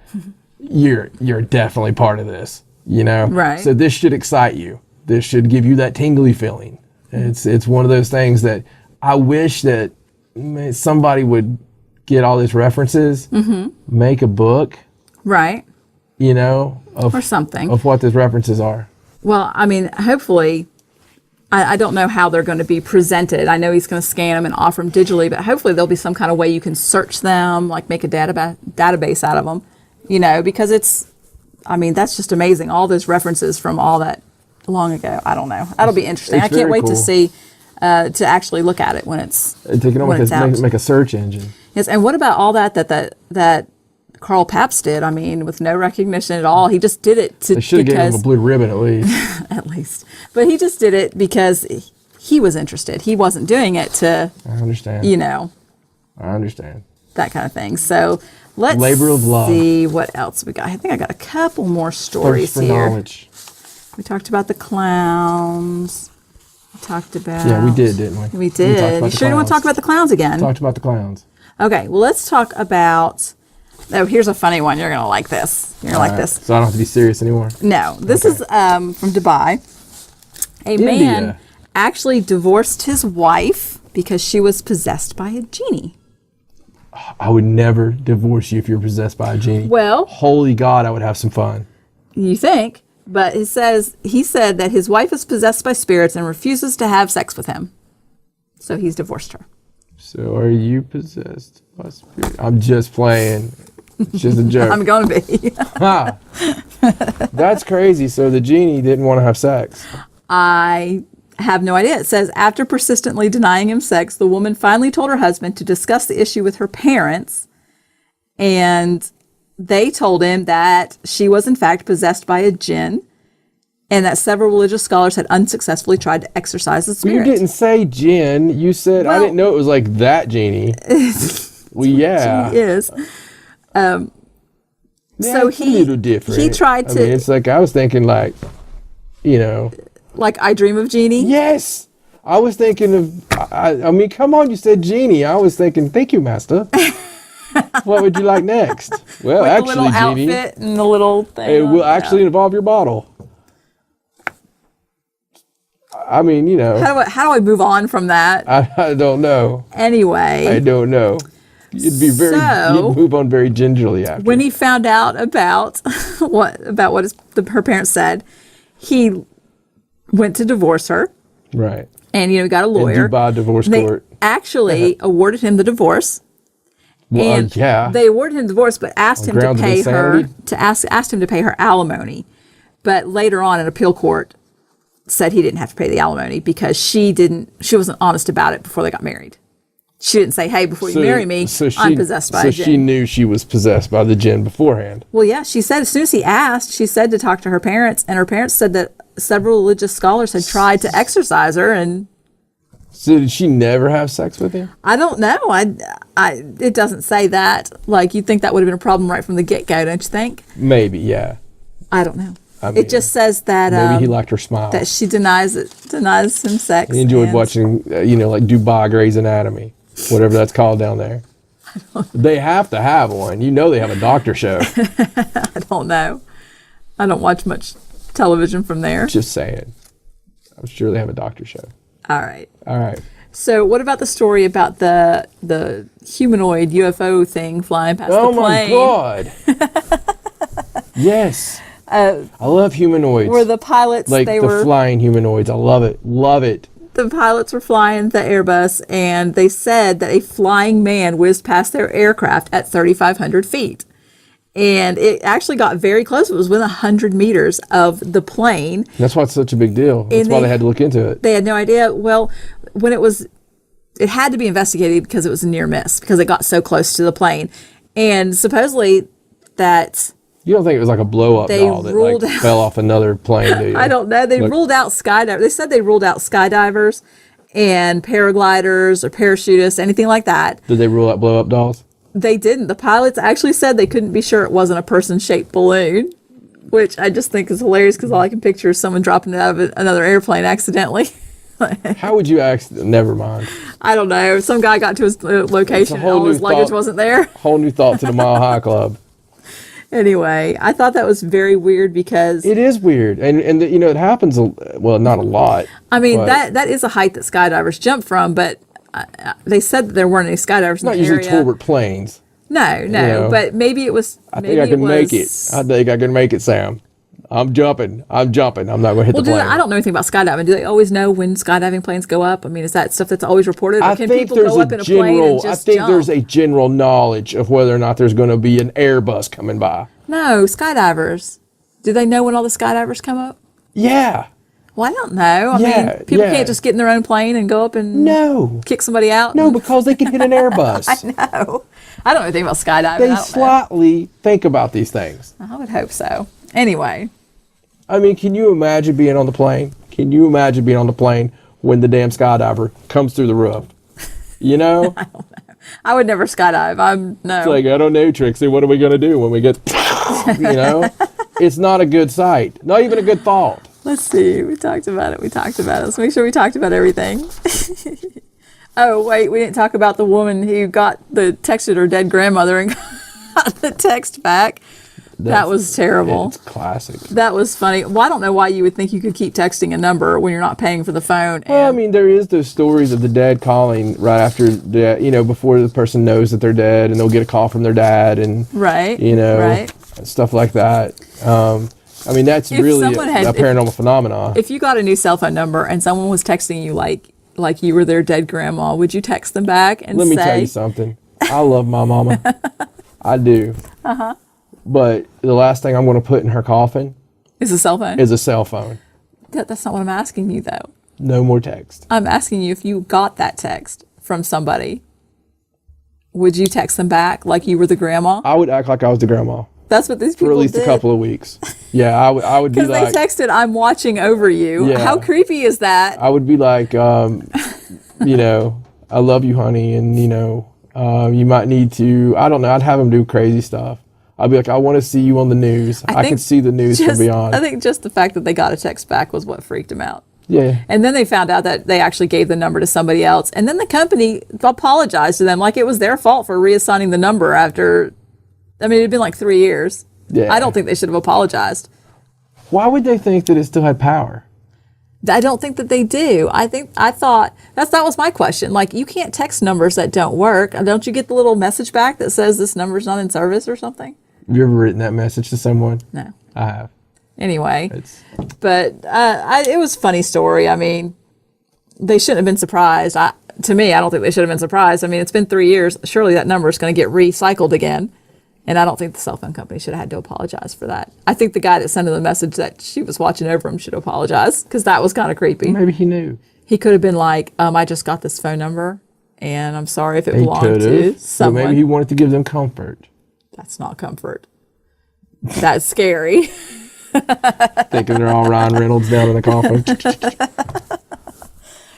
you're definitely part of this, Right. So this should excite you. This should give you that tingly feeling. It's one of those things that I wish that somebody would get all these references, make a book, right, or something of what those references are. Well, I mean, hopefully, I don't know how they're going to be presented. I know he's going to scan them and offer them digitally, but hopefully there'll be some kind of way you can search them, like make a database out of them, because that's just amazing. All those references from all that long ago. I don't know. That'll be interesting. I can't wait to see, to actually look at it when it's out. Make a search engine. Yes, and what about all that Carl Pabst did? I mean, with no recognition at all. He just did it They should have given him a blue ribbon at least. At least. But he just did it because he was interested. He wasn't doing it to... I understand. I understand. That kind of thing. So let's Labor of love. See what else we got. I think I got a couple more stories Thirst for here. knowledge. We talked about the clowns. We talked about... Yeah, we did, didn't we? We did. You sure you want to talk about the clowns again? Talked about the clowns. Okay, well, let's talk about... Oh, here's a funny one. You're going to like this. You're going to like this. So I don't have to be serious anymore? No. This is from Dubai. A man actually divorced his wife because she was possessed by a genie. I would never divorce you if you're possessed by a genie. Well... Holy God, I would have some fun. You think? But he said that his wife is possessed by spirits and refuses to have sex with him. So he's divorced her. So are you possessed by spirit? I'm just playing. It's just a joke. I'm going to be. That's crazy. So the genie didn't want to have sex. I have no idea. It says, after persistently denying him sex, the woman finally told her husband to discuss the issue with her parents. And they told him that she was in fact possessed by a djinn, and that several religious scholars had unsuccessfully tried to exorcise the spirit. You didn't say djinn. You said, I didn't know it was like that genie. Well, yeah. She is. Yeah, so it's a little different. He tried to... I mean, it's like, I was thinking like, Like I Dream of Jeannie? Yes. I was thinking of, I mean, come on, you said genie. I was thinking, thank you, master. What would you like next? Well, with actually, the little genie, outfit and the little thing. it will actually involve your bottle. I mean, How do I move on from that? I don't know. Anyway. I don't know. You'd move on very gingerly after. When he found out about what her parents said, he went to divorce her. Right. And got a lawyer. In Dubai divorce court. They actually awarded him the divorce. Well, And yeah. they awarded him divorce, but asked him to grounds of pay her insanity? asked him to pay her alimony. But later on, an appeal court said he didn't have to pay the alimony because she wasn't honest about it before they got married. She didn't say, "Hey, before you marry me, I'm possessed by a So djinn." she knew she was possessed by the djinn beforehand. Well, yeah, she said as soon as he asked, she said to talk to her parents, and her parents said that several religious scholars had tried to exorcise her, and So did she never have sex with him? I don't know. It doesn't say that. Like, you'd think that would have been a problem right from the get-go, don't you think? Maybe, yeah. I don't know. I mean, it just says that maybe he liked her smile. that she denies him sex. He enjoyed and- watching, like Dubai Grey's Anatomy, whatever that's called down there. They have to have one. You know they have a doctor show. I don't know. I don't watch much television from there. Just saying. I'm sure they have a doctor show. All right. All right. So, what about the story about the humanoid UFO thing flying past the plane? Oh my God. Yes. I love humanoids. Where the pilots, like they the were flying humanoids. I love it. Love it. the pilots were flying the Airbus, and they said that a flying man whizzed past their aircraft at 3,500 feet. And it actually got very close. It was within 100 meters of the plane. That's why it's such a big deal. That's why they had to look into it. They had no idea. Well, when it had to be investigated because it was a near miss, because it got so close to the plane. And supposedly that... You don't think it was like a blow-up doll that like fell off another plane, do you? I don't know. They ruled out skydivers. They said they ruled out skydivers and paragliders or parachutists, anything like that. Did they rule out blow-up dolls? They didn't. The pilots actually said they couldn't be sure it wasn't a person-shaped balloon, which I just think is hilarious because all I can picture is someone dropping it out of another airplane accidentally. How would you never mind. I don't know. Some guy got to his location and all his luggage wasn't there. Whole new thought to the Mile High Club. Anyway, I thought that was very weird because... It is weird. And you know, it happens, well, not a lot. I mean, that is a height that skydivers jump from, but they said that there weren't any skydivers in the area. Not usually Tolbert planes. No, You know, but maybe it was... I think I can make it. I think I can make it, Sam. I'm jumping. I'm not going to hit the plane. I don't know anything about skydiving. Do they always know when skydiving planes go up? I mean, is that stuff that's always reported? Or can people go up in a plane and just jump? there's a general knowledge of whether or not there's going to be an Airbus coming by. No, skydivers. Do they know when all the skydivers come up? Yeah. Well, I don't know. I mean, people can't just get in their own plane and go up and kick somebody out. No, because they can hit an Airbus. I know. I don't know anything about skydiving. They slightly think about these things. I would hope so. Anyway. I mean, can you imagine being on the plane? Can you imagine being on the plane when the damn skydiver comes through the roof? You know? I don't know. I would never skydive. It's like, I don't know, Trixie. What are we going to do when we get, you know? It's not a good sight. Not even a good thought. Let's see. We talked about it. Let's make sure we talked about everything. Oh, wait. We didn't talk about the woman who texted her dead grandmother and got the text back. That was terrible. It's classic. That was funny. Well, I don't know why you would think you could keep texting a number when you're not paying for the phone. Well, I mean, there is those stories of the dead calling right after, before the person knows that they're dead, and they'll get a call from their dad, and stuff like that. I mean, that's really a paranormal phenomenon. If you got a new cell phone number and someone was texting you like you were their dead grandma, would you text them back and say... Let me tell you something. I love my mama. I do. Uh-huh. But the last thing I'm going to put in her coffin is a cell phone. That's not what I'm asking you, though. No more text. I'm asking you if you got that text from somebody, would you text them back like you were the grandma? I would act like I was the grandma. That's what these people did. For at least a couple of weeks. Yeah, I would be like... Because they texted, "I'm watching over you." Yeah. How creepy is that? I would be like, I love you, honey, and, you might need to... I don't know. I'd have them do crazy stuff. I'd be like, I want to see you on the news. I can see the news from beyond. I think just the fact that they got a text back was what freaked them out. Yeah. And then they found out that they actually gave the number to somebody else. And then the company apologized to them like it was their fault for reassigning the number after, it had been like 3 years. Yeah. I don't think they should have apologized. Why would they think that it still had power? I don't think that they do. I thought that was my question. Like, you can't text numbers that don't work. Don't you get the little message back that says this number's not in service or something? You ever written that message to someone? No. I have. Anyway, but it was a funny story. I mean, they shouldn't have been surprised. to me, I don't think they should have been surprised. I mean, it's been 3 years. Surely that number is going to get recycled again. And I don't think the cell phone company should have had to apologize for that. I think the guy that sent her the message that she was watching over him should apologize, because that was kind of creepy. Maybe he knew. He could have been like, I just got this phone number, and I'm sorry if it He belonged to could've, but someone. maybe he wanted to give them comfort. That's not comfort. That's scary. Thinking they're all Ryan Reynolds down in a coffin.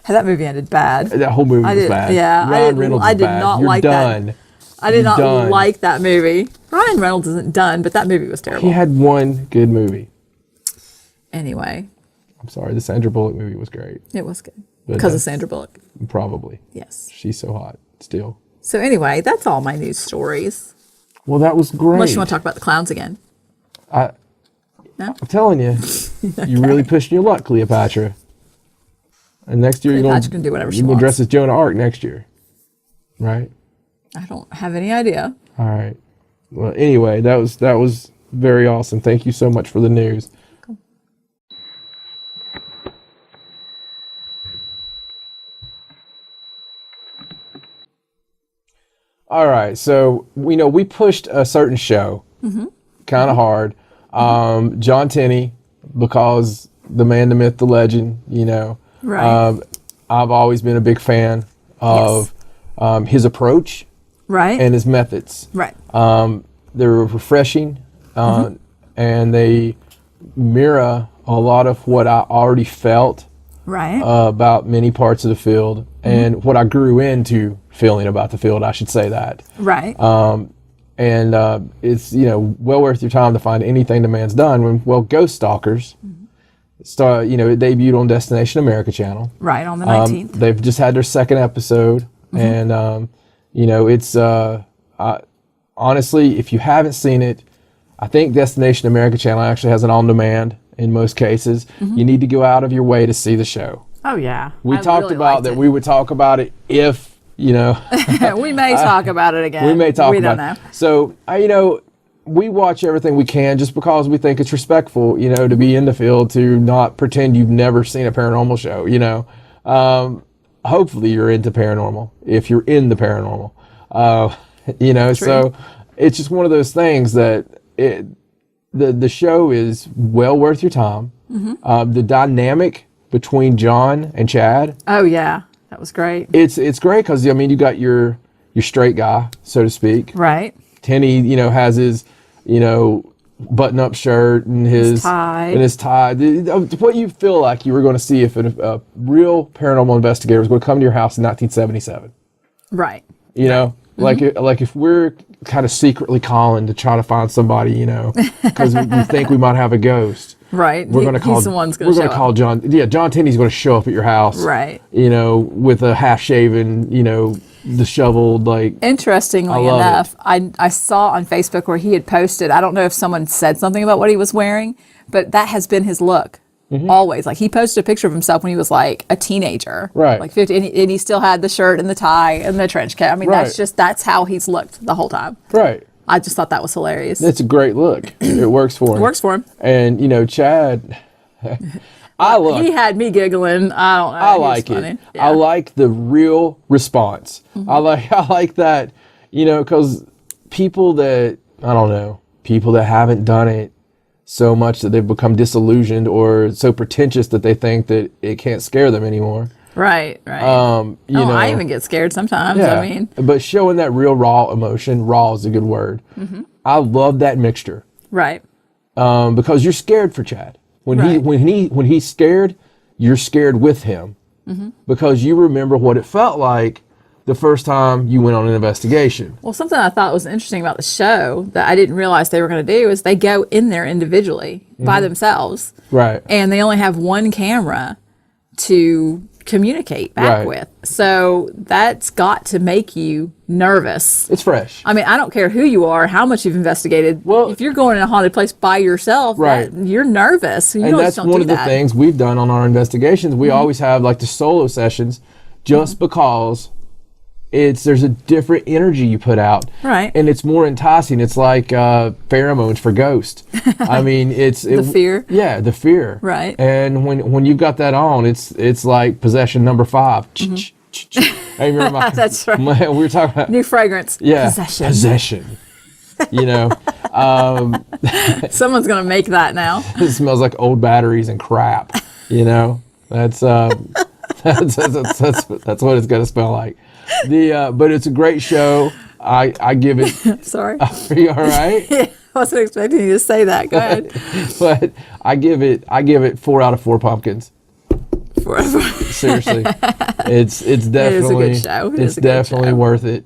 That movie ended bad. That whole movie was bad. Yeah, Ryan Reynolds I is did bad. not You're like done. that. I did not Done. like that movie. Ryan Reynolds isn't done, but that movie was terrible. He had one good movie. Anyway, I'm sorry, the Sandra Bullock movie was great. it was good But because of Sandra Bullock. Probably. Yes. She's so hot still. So anyway, that's all my news stories. Well, that was great. Unless you want to talk about the clowns again. I'm No? telling you, you're really pushing your luck, Cleopatra. And next year Cleopatra can do whatever she you're gonna wants. dress as Joan of Arc next year, right? I don't have any idea. All right. Well, anyway, that was very awesome. Thank you so much for the news. Cool. All right, so we pushed a certain show kind of hard. John Tenney, because the man, the myth, the legend. Right. I've always been a big fan of his approach Right. and his methods. Right. They're refreshing, and they mirror a lot of what I already felt Right. about many parts of the field, and what I grew into feeling about the field, I should say that. Right. And it's well worth your time to find anything the man's done. Ghost Stalkers, it debuted on Destination America channel. Right, on the 19th. They've just had their second episode, and it's honestly, if you haven't seen it, I think Destination America channel actually has it on demand in most cases. You need to go out of your way to see the show. Oh, yeah. We talked about that. We would talk about it if We may talk about it again. we may talk about don't know. it. So we watch everything we can just because we think it's respectful, to be in the field, to not pretend you've never seen a paranormal show. Hopefully you're into paranormal if you're in the paranormal. So it's just one of those things that the show is well worth your time. The dynamic between John and Chad, Oh, yeah. That was great. it's great because you got your straight guy, so to speak. Right. Tenney, has his, button-up shirt and his tie. What you feel like you were going to see if a real paranormal investigator was going to come to your house in 1977. Right. Like if we're kind of secretly calling to try to find somebody, because we think we might have a ghost. Right. We're going to call. He's the one's going We're to going to call John. Yeah, John Tenney's going to show up at your house. Right. With a half-shaven, disheveled, like. Interestingly enough, I saw on Facebook where he had posted, I don't know if someone said something about what he was wearing, but that has been his look. Always. Like, he posted a picture of himself when he was like a teenager. Right. Like 50, and he still had the shirt and the tie and the trench coat. I mean, Right. that's how he's looked the whole time. Right. I just thought that was hilarious. It's a great look. It works for him. It works for him. And Chad, He had me giggling. I don't know. I He was like it. funny. Yeah. I like the real response. I like that, because people that haven't done it so much that they've become disillusioned or so pretentious that they think that it can't scare them anymore. Right. I even get scared sometimes. Yeah, I mean, but showing that real raw emotion, raw is a good word. I love that mixture. right. Because you're scared for Chad. When he's scared, you're scared with him. Because you remember what it felt like the first time you went on an investigation. Well, something I thought was interesting about the show that I didn't realize they were going to do is they go in there individually by themselves. Right. And they only have one camera to communicate back Right. with. So that's got to make you nervous. It's fresh. I mean, I don't care who you are, how much you've investigated. Well, if you're going in a haunted place by yourself, Right. You're nervous. You And that's don't one do of the that. things we've done on our investigations. We always have like the solo sessions just because there's a different energy you put out. Right. And it's more enticing. It's like pheromones for ghosts. I mean, The fear. Yeah, the fear. Right. And when you've got that on, it's like possession number 5. I remember That's right. we were talking about New fragrance. yeah, Possession. You know, Someone's going to make that now. it smells like old batteries and crap. You know, that's what it's gonna smell like. But it's a great show. I give it. Sorry. Are you all right? I wasn't expecting you to say that. Go ahead. But I give it 4 out of 4 pumpkins. Seriously, it's definitely good show. It's definitely worth it.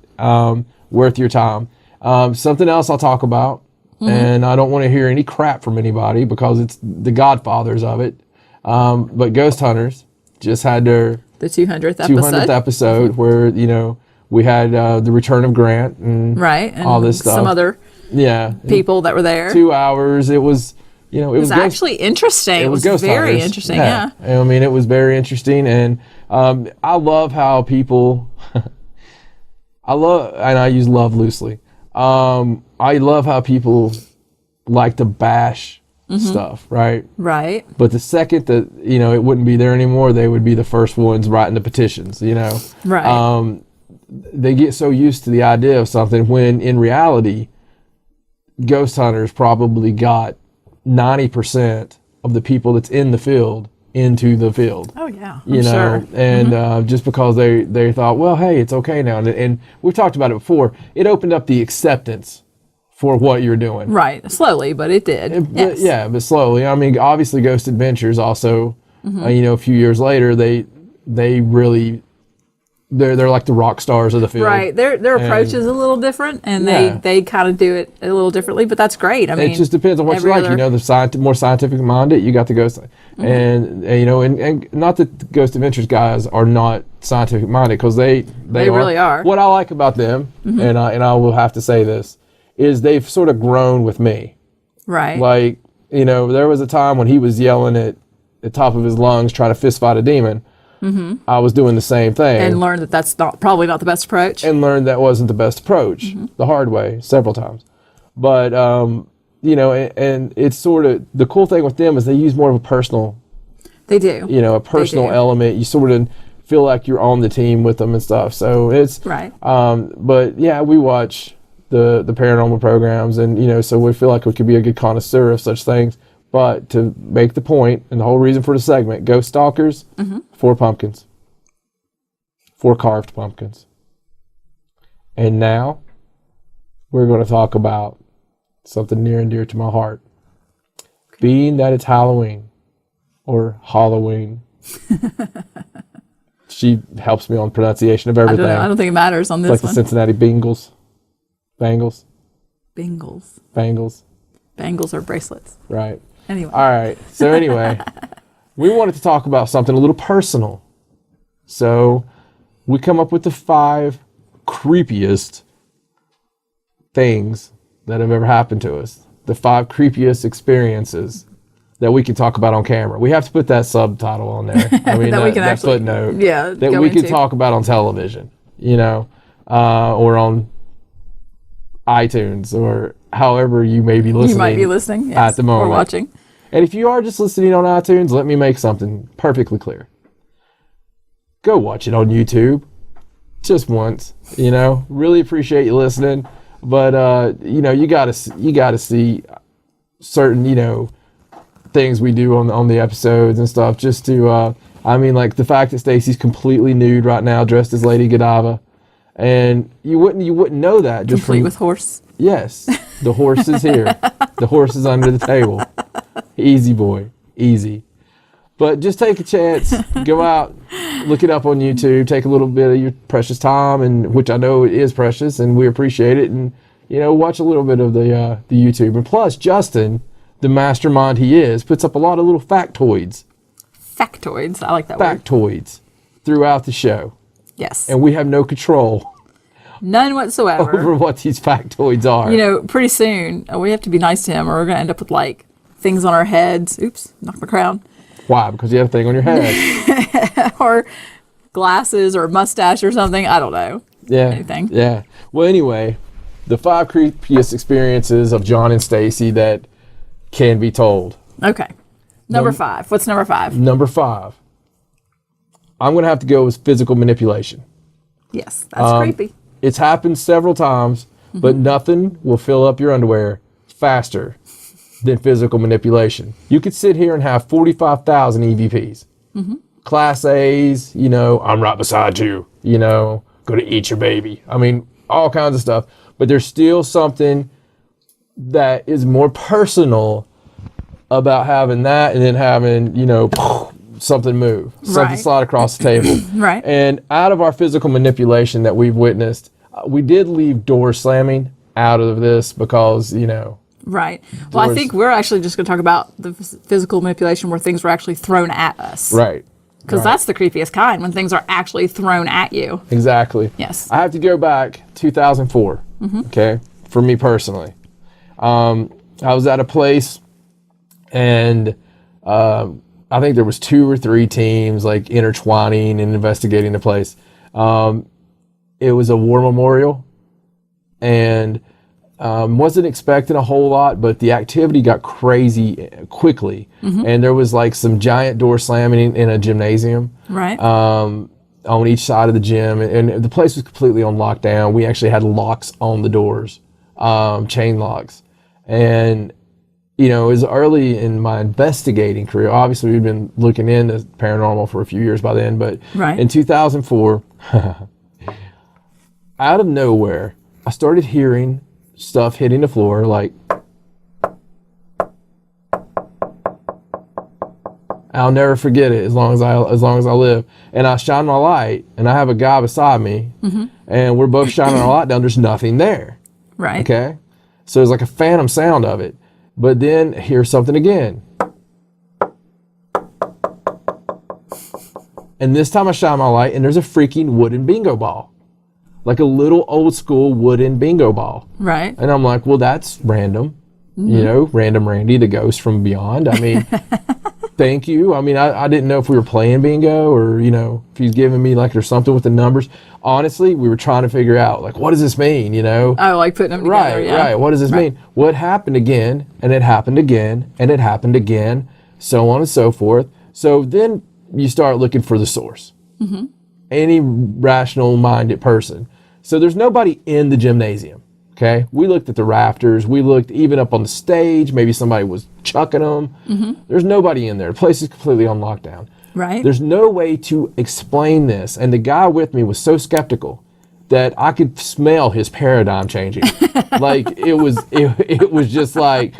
Worth your time. Something else I'll talk about, and I don't want to hear any crap from anybody because it's the godfathers of it. But Ghost Hunters just had their The 200th episode where we had the return of Grant and and all this stuff. Some other people that were there. 2 hours. It was it was actually interesting. It was very Hunters. interesting. Yeah. I mean, it was very interesting, and I love how people. I use love loosely. I love how people like to bash stuff, right? Right. But the second that it wouldn't be there anymore, they would be the first ones writing the petitions. Right. They get so used to the idea of something when in reality, Ghost Hunters probably got 90% of the people that's in the field into the field. Oh yeah, sure. And just because they thought, well, hey, it's okay now, and we've talked about it before. It opened up the acceptance for what you're doing. Right, slowly, but it did. Yes. But slowly. I mean, obviously, Ghost Adventures also. A few years later, they really. They're like the rock stars of the field. Right. Their approach is a little different, and they kind of do it a little differently, but that's great. I mean, it just depends on what you like. The more scientific minded, you got the Ghost, and not that the Ghost Adventures guys are not scientific minded, because they really are. What I like about them, and I will have to say this, is they've sort of grown with me. Right. Like there was a time when he was yelling at the top of his lungs trying to fist fight a demon. I was doing the same thing. And learned that that's probably not the best approach. And learned that wasn't the best approach the hard way several times. But, and it's sort of, the cool thing with them is they use more of a personal. They do. A personal element. You sort of feel like you're on the team with them and stuff. So it's. Right. But yeah, we watch the paranormal programs, and, so we feel like we could be a good connoisseur of such things. But to make the point, and the whole reason for the segment, Ghost Stalkers, 4 pumpkins. 4 carved pumpkins. And now, we're going to talk about something near and dear to my heart. Okay. Being that it's Halloween, or Halloween. She helps me on pronunciation of everything. I don't think it matters on this like one. The Cincinnati Bengals. Bangles. Bangles are bracelets. Right. Anyway. All right. So anyway, we wanted to talk about something a little personal. So we come up with the 5 creepiest things that have ever happened to us. The 5 creepiest experiences that we can talk about on camera. We have to put that subtitle on there. I mean, that footnote. Yeah. That we can talk about on television, or on iTunes, or however you may be listening. You might be listening, yes, at the moment. or watching. And if you are just listening on iTunes, let me make something perfectly clear. Go watch it on YouTube, just once. Really appreciate you listening, but you gotta see certain things we do on the episodes and stuff. Just to like the fact that Stacey's completely nude right now, dressed as Lady Godiva, and you wouldn't know that just complete with horse. Yes, the horse is here. The horse is under the table. Easy, boy. Easy. But just take a chance. Go out. Look it up on YouTube. Take a little bit of your precious time, and which I know it is precious, and we appreciate it. And, watch a little bit of the YouTube. And plus, Justin, the mastermind he is, puts up a lot of little factoids. Factoids. I like that word. Factoids throughout the show. Yes. And we have no control. None whatsoever. Over what these factoids are. Pretty soon, we have to be nice to him, or we're going to end up with, things on our heads. Oops, knocked my crown. Why? Because you have a thing on your head. Or glasses or mustache or something. I don't know. Yeah. Anything. Yeah. Well, anyway, the 5 creepiest experiences of John and Stacey that can be told. Okay. Number 5. What's number 5? Number 5. I'm going to have to go with physical manipulation. Yes, that's creepy. It's happened several times, but nothing will fill up your underwear faster than physical manipulation. You could sit here and have 45,000 EVPs. Class A's, you know, I'm right beside you, you know, go to eat your baby. I mean, all kinds of stuff. But there's still something that is more personal about having that and then having, you know, something move, something slide across the table. Right. And out of our physical manipulation that we've witnessed, we did leave door slamming out of this because, you know. Right. Well, I think we're actually just going to talk about the physical manipulation where things were actually thrown at us. Right. Because that's the creepiest kind, when things are actually thrown at you. Exactly. Yes. I have to go back 2004, okay, for me personally. I was at a place and I think there was 2 or 3 teams like intertwining and investigating the place. It was a war memorial and wasn't expecting a whole lot, but the activity got crazy quickly. And there was like some giant door slamming in a gymnasium. Right. On each side of the gym. And the place was completely on lockdown. We actually had locks on the doors, chain locks. And, you know, it was early in my investigating career. Obviously, we'd been looking into paranormal for a few years by then, but in 2004, out of nowhere, I started hearing stuff hitting the floor, like, I'll never forget it as long as I live. And I shine my light, and I have a guy beside me, and we're both shining our light down. There's nothing there. Right. Okay. So it's like a phantom sound of it. But then here's something again. And this time I shine my light, and there's a freaking wooden bingo ball. Like a little old school wooden bingo ball. Right. And I'm like, well, that's random. You know, Random Randy, the ghost from beyond. I mean, thank you. I mean, I didn't know if we were playing bingo or, you know, if he's giving me like, there's something with the numbers. Honestly, we were trying to figure out, like, what does this mean, you know? Oh, like putting them together, Right. What does this mean? Well, it happened again, and it happened again, and it happened again, so on and so forth. So then you start looking for the source. Any rational-minded person. So there's nobody in the gymnasium, okay? We looked at the rafters. We looked even up on the stage. Maybe somebody was chucking them. There's nobody in there. The place is completely on lockdown. Right. There's no way to explain this. And the guy with me was so skeptical that I could smell his paradigm changing. Like it was just like,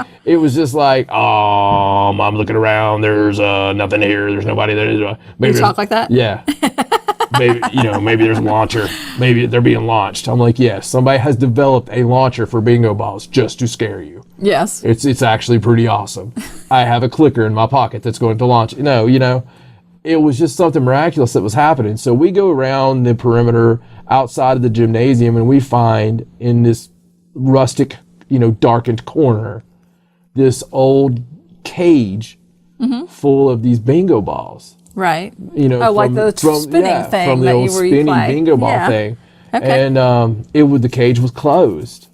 I'm looking around. There's nothing here. There's nobody there. Maybe you talk like that? Yeah. Maybe there's a launcher. Maybe they're being launched. I'm like, yes, somebody has developed a launcher for bingo balls just to scare you. Yes. It's actually pretty awesome. I have a clicker in my pocket that's going to launch. No, you know, it was just something miraculous that was happening. So we go around the perimeter outside of the gymnasium and we find in this rustic, you know, darkened corner, this old cage full of these bingo balls. Right. You know, like the spinning thing from the that old spinning bingo ball thing. Okay. And the cage was closed.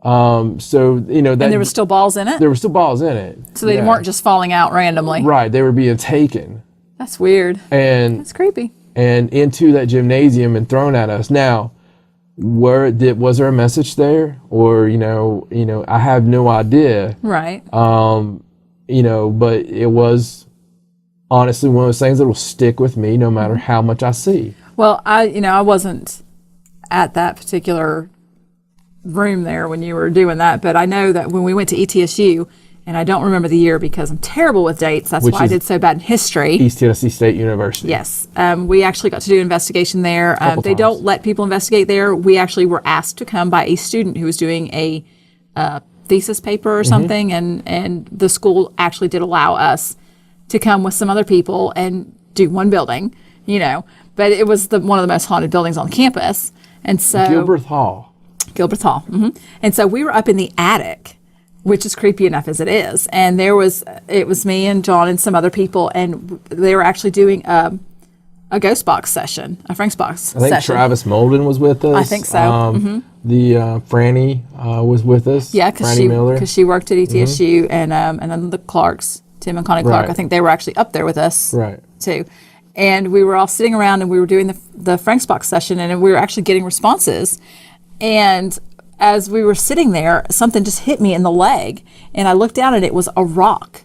So, you know, that. And there were still balls in it? There were still balls in it. So they weren't just falling out randomly. Right. They were being taken. That's weird. And that's creepy. And into that gymnasium and thrown at us. Now, was there a message there? Or, you know, I have no idea. Right. You know, but it was honestly one of those things that will stick with me no matter how much I see. Well, I wasn't at that particular room there when you were doing that, but I know that when we went to ETSU, and I don't remember the year because I'm terrible with dates. That's why I did so bad in history. East Tennessee State University. Yes. We actually got to do an investigation there. They don't let people investigate there. We actually were asked to come by a student who was doing a thesis paper or something, and the school actually did allow us to come with some other people and do one building, you know. But it was one of the most haunted buildings on campus. And so Gilbert Hall. And so we were up in the attic, which is creepy enough as it is. And it was me and John and some other people, and they were actually doing a ghost box session, a Frank's box session. I think Travis Molden was with us. I think so. The Franny was with us. Yeah, Miller. because she worked at ETSU, and then the Clarks, Tim and Connie Clark. I think they were actually up there with us, right? Too. And we were all sitting around and we were doing the Frank's Box session, and we were actually getting responses. And as we were sitting there, something just hit me in the leg, and I looked down and it was a rock.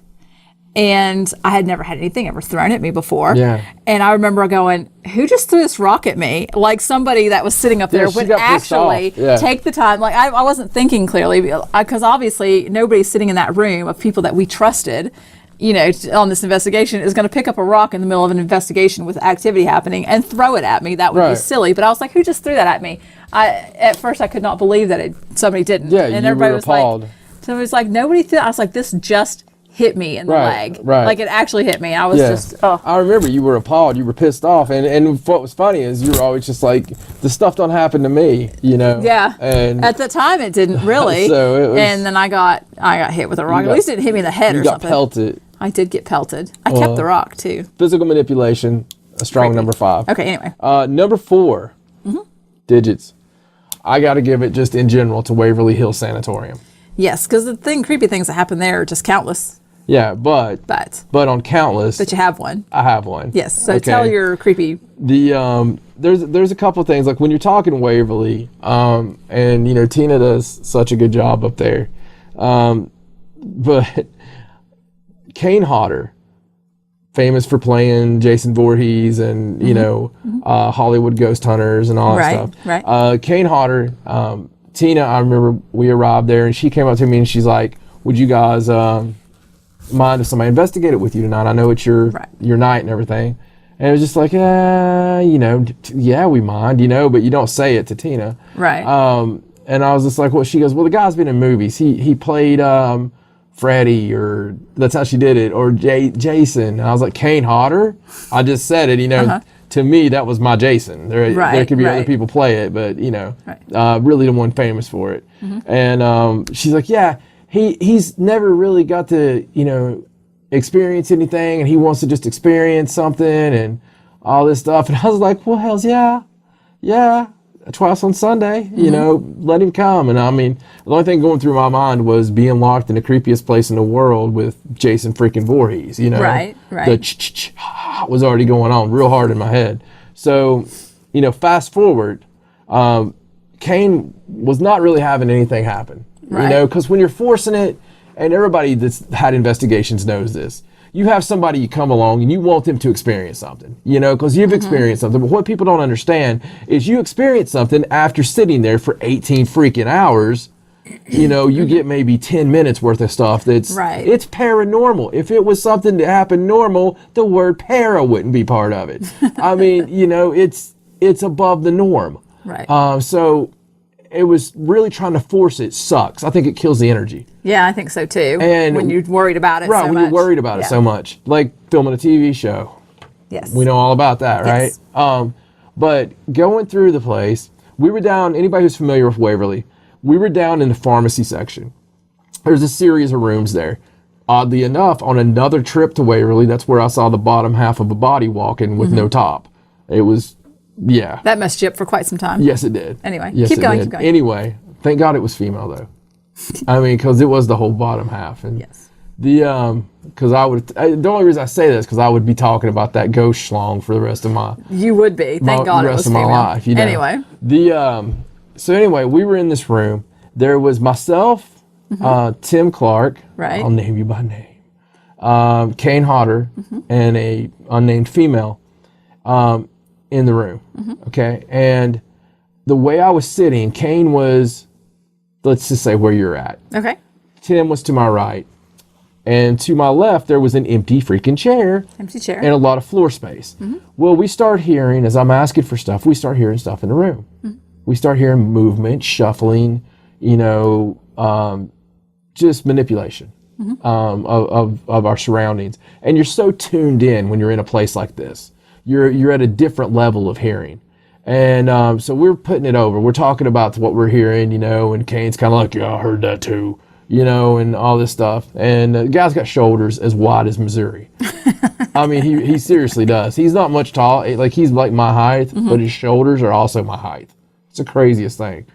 And I had never had anything ever thrown at me before. Yeah. And I remember going, who just threw this rock at me? Like somebody that was sitting up there would actually take the time. Like I wasn't thinking clearly because obviously nobody sitting in that room of people that we trusted, you know, on this investigation is going to pick up a rock in the middle of an investigation with activity happening and throw it at me. That would be silly. But I was like, who just threw that at me? At first I could not believe that somebody didn't. Yeah, and you everybody were was appalled. like, so it was like nobody threw. I was like, this just hit me in the leg. Right. Like it actually hit me. I was just, I remember you were appalled. You were pissed off. And what was funny is you were always just like, the stuff don't happen to me, you know? Yeah. And at the time it didn't really. So it was, and then I got hit with a rock. At least it didn't hit me in the head or something. You got pelted. I did get pelted. I kept the rock too. Physical manipulation, a strong number 5. Okay, anyway. Number 4, digits. I got to give it just in general to Waverly Hill Sanatorium. Yes, because the creepy things that happen there are just countless. Yeah, but on countless. But you have one. I have one. Yes. So tell your creepy. There's a couple of things like when you're talking Waverly, and you know Tina does such a good job up there, but Kane Hodder, famous for playing Jason Voorhees and you know Hollywood Ghost Hunters and all that stuff. Right. Kane Hodder, Tina. I remember we arrived there and she came up to me and she's like, "Would you guys?" mind if somebody investigated with you tonight? I know it's your night and everything. And it was just like, you know, yeah, we mind, you know, but you don't say it to Tina. Right. And I was just like, well, she goes, well, the guy's been in movies. He played Freddy, or that's how she did it, or Jason. And I was like, Kane Hodder? I just said it, you know. To me, that was my Jason. There could be other people play it, but, you know, really the one famous for it. And she's like, yeah, he's never really got to, you know, experience anything, and he wants to just experience something and all this stuff. And I was like, well, hells yeah, twice on Sunday, you know, let him come. And I mean, the only thing going through my mind was being locked in the creepiest place in the world with Jason freaking Voorhees, you know. Right. The was already going on real hard in my head. So, you know, fast forward, Kane was not really having anything happen. You know, because when you're forcing it, and everybody that's had investigations knows this, you have somebody you come along and you want them to experience something, you know, because you've experienced something. But what people don't understand is you experience something after sitting there for 18 freaking hours. You know, you get maybe 10 minutes worth of stuff that's, it's paranormal. If it was something that happened normal, the word para wouldn't be part of it. I mean, you know, it's above the norm. So it was really trying to force it sucks. I think it kills the energy. Yeah, I think so too. And when you're worried about it so much. When you're worried about it so much. Like filming a TV show. Yes. We know all about that, right? Yes. But going through the place, we were down, anybody who's familiar with Waverly, we were down in the pharmacy section. There's a series of rooms there. Oddly enough, on another trip to Waverly, that's where I saw the bottom half of a body walking with no top. It was, that messed you up for quite some time. Yes, it did. Anyway, yes, keep going. Anyway, thank God it was female though. I mean, because it was the whole bottom half. And because the only reason I say this because I would be talking about that ghost schlong for the rest of my. You would be. Thank God it was female. My life. You know? Anyway. So anyway, we were in this room. There was myself, Tim Clark. Right. I'll name you by name. Kane Hodder and a unnamed female. In the room, okay? And the way I was sitting, Kane was, let's just say where you're at. Okay. Tim was to my right. And to my left, there was an empty freaking chair. Empty chair. And a lot of floor space. Well, we start hearing, as I'm asking for stuff, we start hearing stuff in the room. We start hearing movement, shuffling, you know, just manipulation of our surroundings. And you're so tuned in when you're in a place like this. You're at a different level of hearing. And so we're putting it over. We're talking about what we're hearing, you know, and Kane's kind of like, yeah, I heard that too, you know, and all this stuff. And the guy's got shoulders as wide as Missouri. I mean, he seriously does. He's not much tall. Like, he's like my height, but his shoulders are also my height. It's the craziest thing.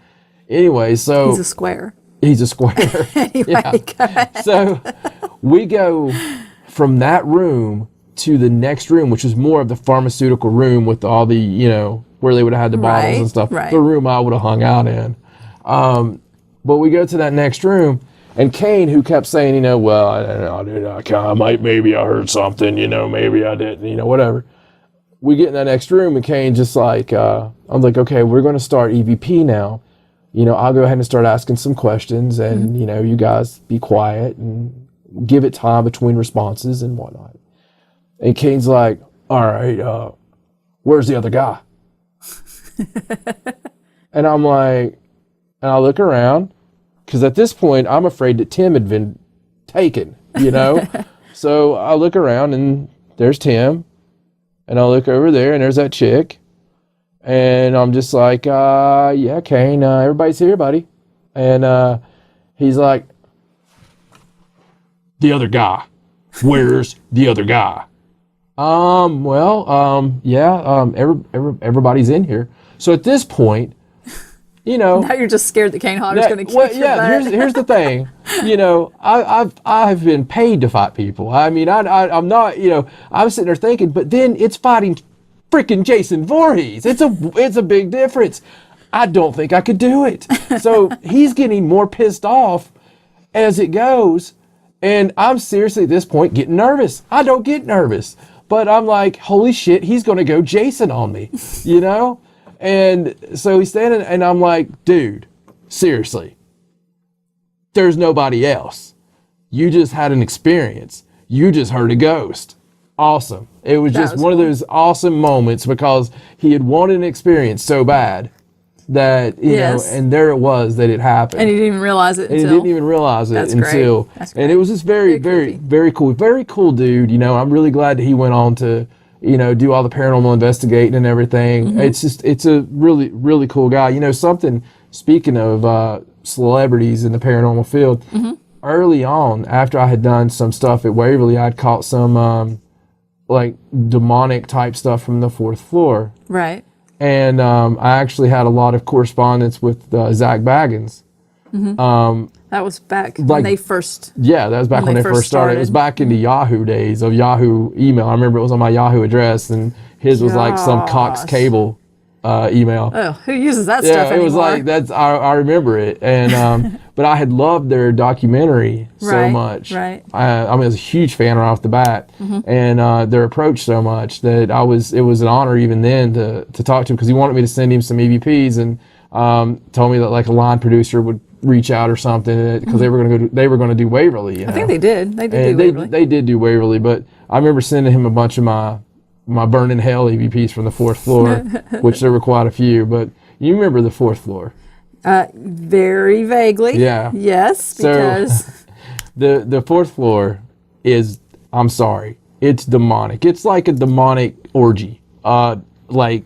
Anyway, so... He's a square. He's a square. Anyway, go ahead. So we go from that room to the next room, which was more of the pharmaceutical room with all the, you know, where they would have had the bottles and stuff. Right. The room I would have hung out in. But we go to that next room, and Kane, who kept saying, you know, well, I don't know, maybe I heard something, you know, maybe I didn't, you know, whatever. We get in that next room, and Kane just like, I'm like, okay, we're going to start EVP now. You know, I'll go ahead and start asking some questions, and, you know, you guys be quiet and give it time between responses and whatnot. And Kane's like, all right, where's the other guy? And I'm like, and I look around, because at this point, I'm afraid that Tim had been taken, you know? So I look around, and there's Tim, and I look over there, and there's that chick, and I'm just like, yeah, Kane, everybody's here, buddy. And he's like, the other guy. Where's the other guy? Everybody's in here. So at this point, you know, Now you're just scared that Kane Hodder's going to kick your butt. here's the thing. You know, I've been paid to fight people. I mean, I'm not, you know, I'm sitting there thinking, but then it's fighting freaking Jason Voorhees. It's a big difference. I don't think I could do it. So he's getting more pissed off as it goes. And I'm seriously at this point getting nervous. I don't get nervous, but I'm like, holy shit, he's going to go Jason on me, you know? And so he's standing, and I'm like, dude, seriously, there's nobody else. You just had an experience. You just heard a ghost. Awesome. It was just one of those awesome moments, because he had wanted an experience so bad that, you know, and there it was that it happened. And he didn't even realize it and he didn't even realize it until. That's great. And it was just very cool. Very cool dude. You know, I'm really glad that he went on to, you know, do all the paranormal investigating and everything. Mm-hmm. It's a really, really cool guy. You know, speaking of celebrities in the paranormal field, early on, after I had done some stuff at Waverly, I'd caught some like demonic type stuff from the fourth floor. Right. And I actually had a lot of correspondence with Zach Baggins. Mm-hmm. That was back when they first... Yeah, that was back when they first started. It was back in the Yahoo days of Yahoo email. I remember it was on my Yahoo address, and his was like some Cox Cable email. Oh, who uses that stuff anymore? Yeah, it was like, I remember it. And but I had loved their documentary so much. Right. I was a huge fan right off the bat, and their approach so much that it was an honor even then to talk to him, because he wanted me to send him some EVPs, and told me that like a line producer would reach out or something, because they were going to do Waverly. You know? I think they did. They did do Waverly. They did do Waverly, but I remember sending him a bunch of my Burn in Hell EVPs from the fourth floor, which there were quite a few. But you remember the fourth floor? Very vaguely. Yeah. Yes, because the fourth floor is, I'm sorry, it's demonic. It's like a demonic orgy. Like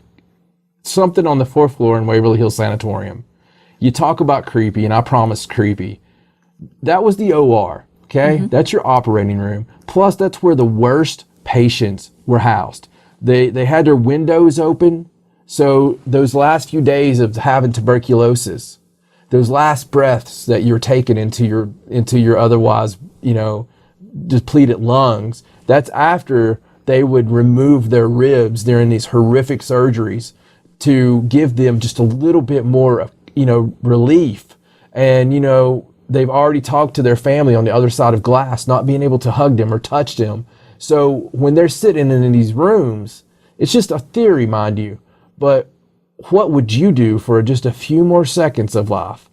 something on the fourth floor in Waverly Hills Sanatorium. You talk about creepy, and I promise creepy. That was the OR, okay? That's your operating room. Plus, that's where the worst patients were housed. They had their windows open, so those last few days of having tuberculosis, those last breaths that you're taking into your otherwise, you know, depleted lungs, that's after they would remove their ribs during these horrific surgeries to give them just a little bit more, you know, relief. And, you know, they've already talked to their family on the other side of glass, not being able to hug them or touch them. So when they're sitting in these rooms, it's just a theory, mind you, but what would you do for just a few more seconds of life?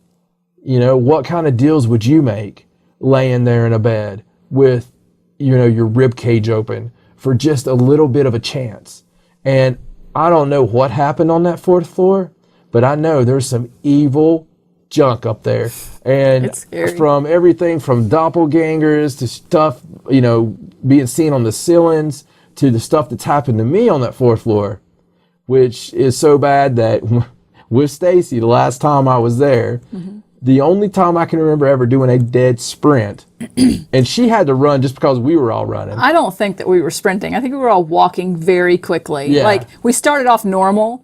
You know, what kind of deals would you make laying there in a bed with, you know, your rib cage open for just a little bit of a chance? And I don't know what happened on that fourth floor, but I know there's some evil junk up there. And it's scary. From everything from doppelgangers to stuff, you know, being seen on the ceilings, to the stuff that's happened to me on that fourth floor, which is so bad that with Stacey, the last time I was there, the only time I can remember ever doing a dead sprint, and she had to run just because we were all running. I don't think that we were sprinting. I think we were all walking very quickly. Yeah. Like, we started off normal,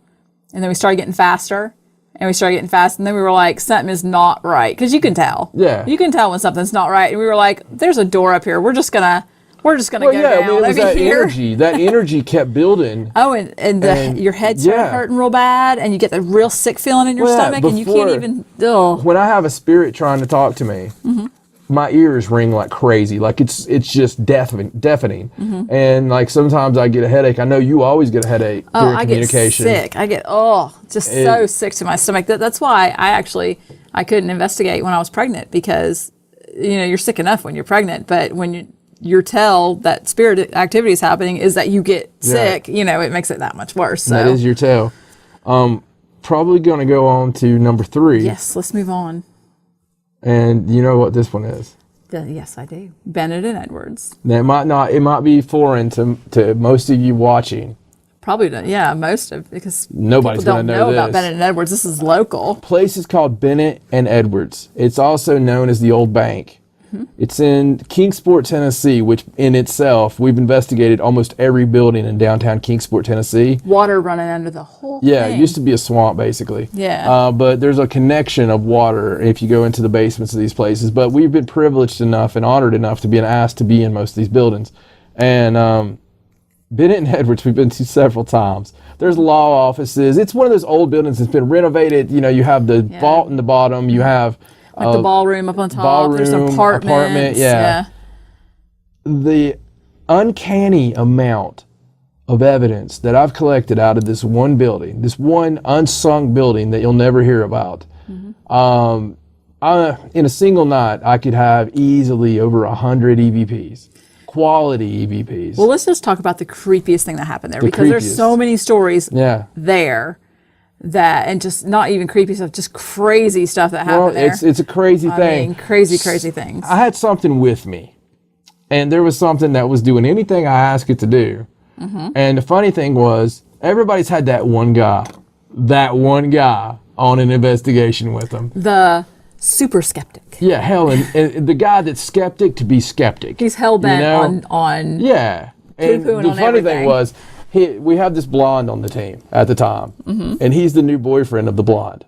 and then we started getting faster, and we started getting fast, and then we were like, something is not right. Because you can tell. Yeah. You can tell when something's not right. And we were like, there's a door up here. We're just going to we're just going to Well, go yeah, down I mean, it was over that here. energy. That energy kept building. Oh, and your head started yeah. hurting real bad, and you get the real sick feeling in your Well, yeah, stomach, and you can't before- even. Ugh. When I have a spirit trying to talk to me, my ears ring like crazy. Like it's just deafening. And like sometimes I get a headache. I know you always get a headache during I communication. get sick. I get so sick to my stomach. That's why I couldn't investigate when I was pregnant, because you're sick enough when you're pregnant, but when your tell that spirit activity is happening is that you get sick, it makes it that much worse. So. That is your tell. Probably going to go on to number 3. Yes, let's move on. And you know what this one is? Yes, I do. Bennett and Edwards. Now, it might be foreign to most of you watching. Probably don't. Yeah, because Nobody's people going don't to know about this. Bennett and Edwards. This is local. Place is called Bennett and Edwards. It's also known as the Old Bank. It's in Kingsport, Tennessee, which in itself, we've investigated almost every building in downtown Kingsport, Tennessee. Water running under the whole Yeah, thing. it used to be a swamp, basically. Yeah. But there's a connection of water if you go into the basements of these places. But we've been privileged enough and honored enough to be asked to be in most of these buildings. And Bennett and Edwards, we've been to several times. There's law offices. It's one of those old buildings that's been renovated. You have the vault in the bottom. You have... Like the ballroom up on top. There's apartments. Yeah. The uncanny amount of evidence that I've collected out of this one building, this one unsung building that you'll never hear about. In a single night, I could have easily over 100 EVPs, quality EVPs. Well, let's just talk about the creepiest thing that happened there, because there's so many stories there. And just not even creepy stuff, just crazy stuff that happened there. It's a crazy thing. I mean, crazy things. I had something with me, and there was something that was doing anything I asked it to do. And the funny thing was, everybody's had that one guy on an investigation with them. The super skeptic. Yeah, hell, and the guy that's skeptic to be skeptic. He's hell-bent on Yeah. And poo-pooing the on funny everything. thing was, we have this blonde on the team at the time, and he's the new boyfriend of the blonde,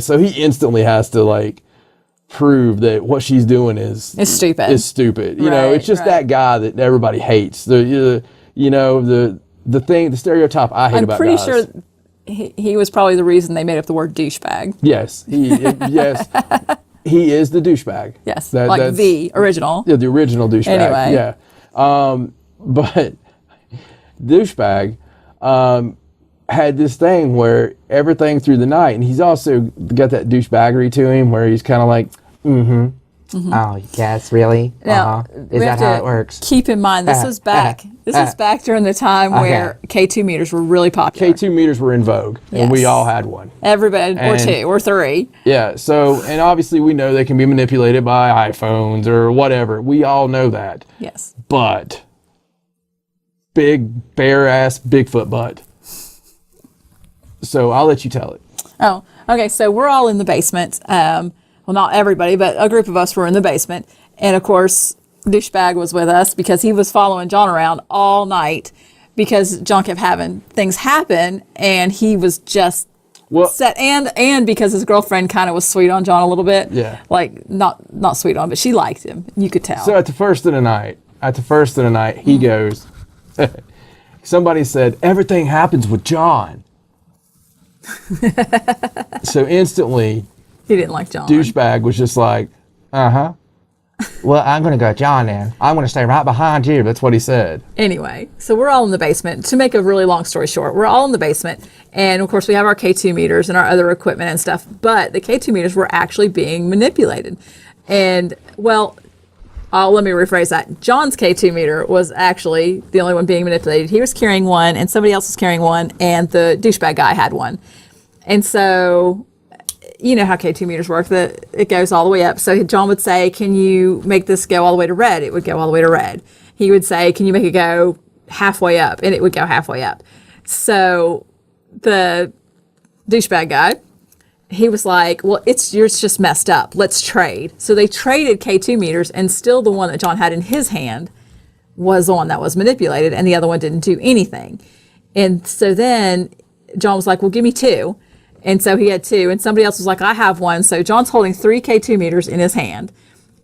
so he instantly has to prove that what she's doing is stupid. It's just that guy that everybody hates. The stereotype I hate about guys. I'm pretty sure he was probably the reason they made up the word douchebag. Yes, he is the douchebag. Yes, that's the original. Yeah, the original douchebag. Anyway. Yeah, but douchebag had this thing where everything through the night, and he's also got that douchebaggery to him where he's kind of like, Oh, yes, really? Now, Is we that have how to it works? Keep in mind, this was back. This was back during the time where K2 meters were really popular. K2 meters were in vogue, and we Yes. all had one. Everybody, or And- 2 or 3. Yeah, so, and obviously we know they can be manipulated by iPhones or whatever. We all know that. Yes. But big, bare-ass Bigfoot butt. So I'll let you tell it. Oh, okay. So we're all in the basement. Well, not everybody, but a group of us were in the basement. And of course, douchebag was with us because he was following John around all night because John kept having things happen and he was just set. And because his girlfriend kind of was sweet on John a little bit. Yeah. Like not sweet on, but she liked him. You could tell. So at the first of the night, he goes, somebody said, everything happens with John. So instantly, he didn't like John. douchebag was just like, uh-huh. Well, I'm going to go John then. I'm going to stay right behind you. That's what he said. Anyway, so we're all in the basement. To make a really long story short, we're all in the basement. And of course, we have our K2 meters and our other equipment and stuff. But the K2 meters were actually being manipulated. And, well, let me rephrase that. John's K2 meter was actually the only one being manipulated. He was carrying one, and somebody else was carrying one, and the douchebag guy had one. And so, you know how K2 meters work, that it goes all the way up. So John would say, can you make this go all the way to red? It would go all the way to red. He would say, can you make it go halfway up? And it would go halfway up. So the douchebag guy, he was like, well, yours just messed up. Let's trade. So they traded K2 meters, and still the one that John had in his hand was the one that was manipulated, and the other one didn't do anything. And so then John was like, well, give me 2. And so he had 2, and somebody else was like, I have 1. So John's holding 3 K2 meters in his hand,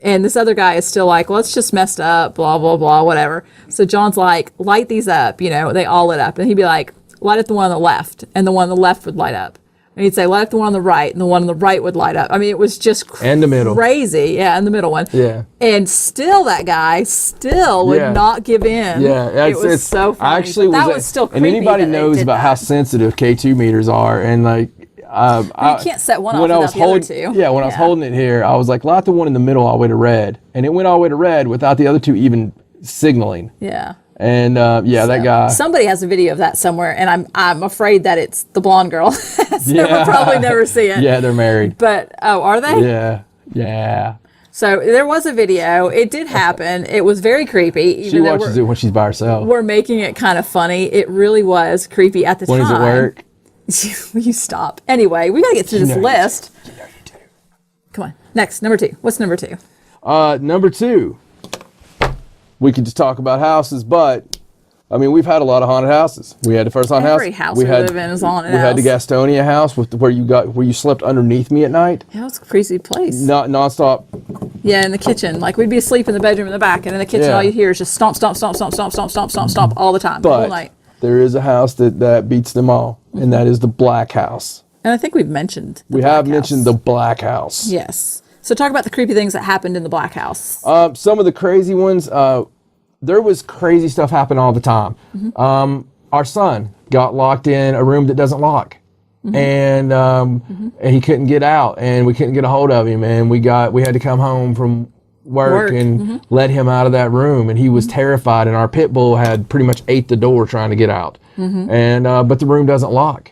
And this other guy is still like, well, it's just messed up, blah, blah, blah, whatever. So John's like, light these up, they all lit up. And he'd be like, light up the one on the left, and the one on the left would light up. And he'd say, light up the one on the right, and the one on the right would light up. I mean, it was just And the middle. crazy. Yeah, and the middle one. Yeah. And still that guy would not give in. Yeah, it was so funny. Actually, that was still creepy. And anybody that they knows did about that. how sensitive K2 meters are, and like, You can't set one off when I without was the other holding, two. yeah, when I was holding it here, I was like, light the one in the middle all the way to red, and it went all the way to red without the other two even signaling. Yeah. And that guy. Somebody has a video of that somewhere, and I'm afraid that it's the blonde girl. So we'll probably never see it. Yeah, they're married. But are they? Yeah. So there was a video. It did happen. It was very creepy. Even She though watches it when she's by herself. we're making it kind of funny. It really was creepy at the When time. does it work? Will you stop? Anyway, we gotta get through this know you list. You know you do. Come on. Next, number 2. What's number 2? Number 2. We could just talk about houses, but I mean, we've had a lot of haunted houses. We had the first haunted Every house we live in is a haunted We had the house. Gastonia house where you slept underneath me at night, Yeah, it was a crazy place. not nonstop. Yeah, in the kitchen. Like we'd be asleep in the bedroom in the back, and in the kitchen Yeah. all you'd hear is just stomp, stomp, stomp, stomp, stomp, stomp, stomp, stomp, stomp all the time, the whole But night. there is a house that beats them all, and that is the Black House. And I think we've mentioned the We Black have House. mentioned the Black House. Yes. So talk about the creepy things that happened in the Black House. Some of the crazy ones. There was crazy stuff happen all the time. Our son got locked in a room that doesn't lock, and he couldn't get out, and we couldn't get a hold of him, and we had to come home from work and let him out of that room, and he was terrified, and our pit bull had pretty much ate the door trying to get out, and but the room doesn't lock.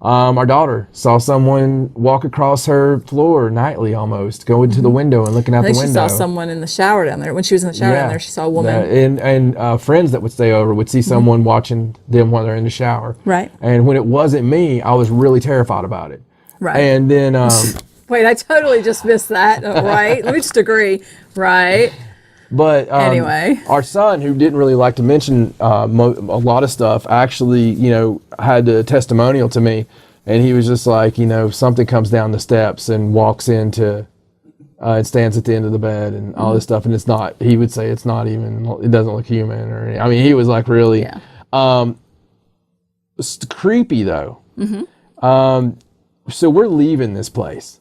Our daughter saw someone walk across her floor nightly, almost going to the window and looking out I think the she window. saw someone in the shower down there. When she was in the shower down there, she saw a woman. And friends that would stay over would see someone watching them while they're in the shower. Right. And when it wasn't me, I was really terrified about it. Right. And then Wait, I totally just missed that. Right. Let me just agree. Right. But Anyway. our son, who didn't really like to mention a lot of stuff, actually, had a testimonial to me, and he was just like, something comes down the steps and walks into, and stands at the end of the bed and all this stuff, and it's not. He would say it doesn't look human or anything. I mean, he was like really, creepy though. So we're leaving this place.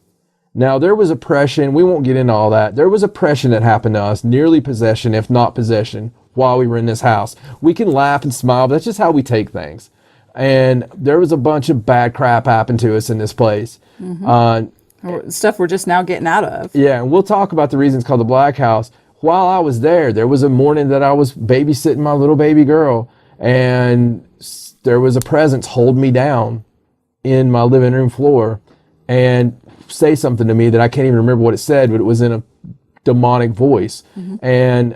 Now, there was oppression. We won't get into all that. There was oppression that happened to us, nearly possession, if not possession, while we were in this house. We can laugh and smile, but that's just how we take things. And there was a bunch of bad crap happened to us in this place. Stuff we're just now getting out of. Yeah, and we'll talk about the reasons called the Black House. While I was there was a morning that I was babysitting my little baby girl, and there was a presence hold me down in my living room floor and say something to me that I can't even remember what it said, but it was in a demonic voice. And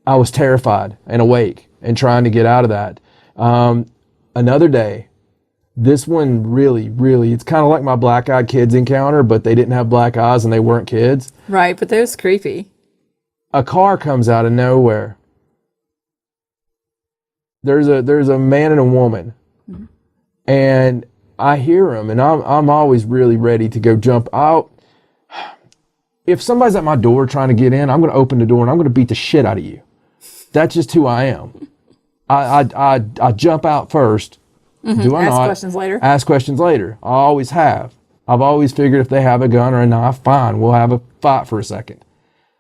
I was terrified and awake and trying to get out of that. Another day, this one really, it's kind of like my black-eyed kids encounter, but they didn't have black eyes and they weren't kids. Right, but that was creepy. A car comes out of nowhere. There's a man and a woman, and I hear them, and I'm always really ready to go jump out. If somebody's at my door trying to get in, I'm going to open the door and I'm going to beat the shit out of you. That's just who I am. I jump out first. Do I Ask not? questions later. Ask questions later. I always have. I've always figured if they have a gun or a knife, fine, we'll have a fight for a second.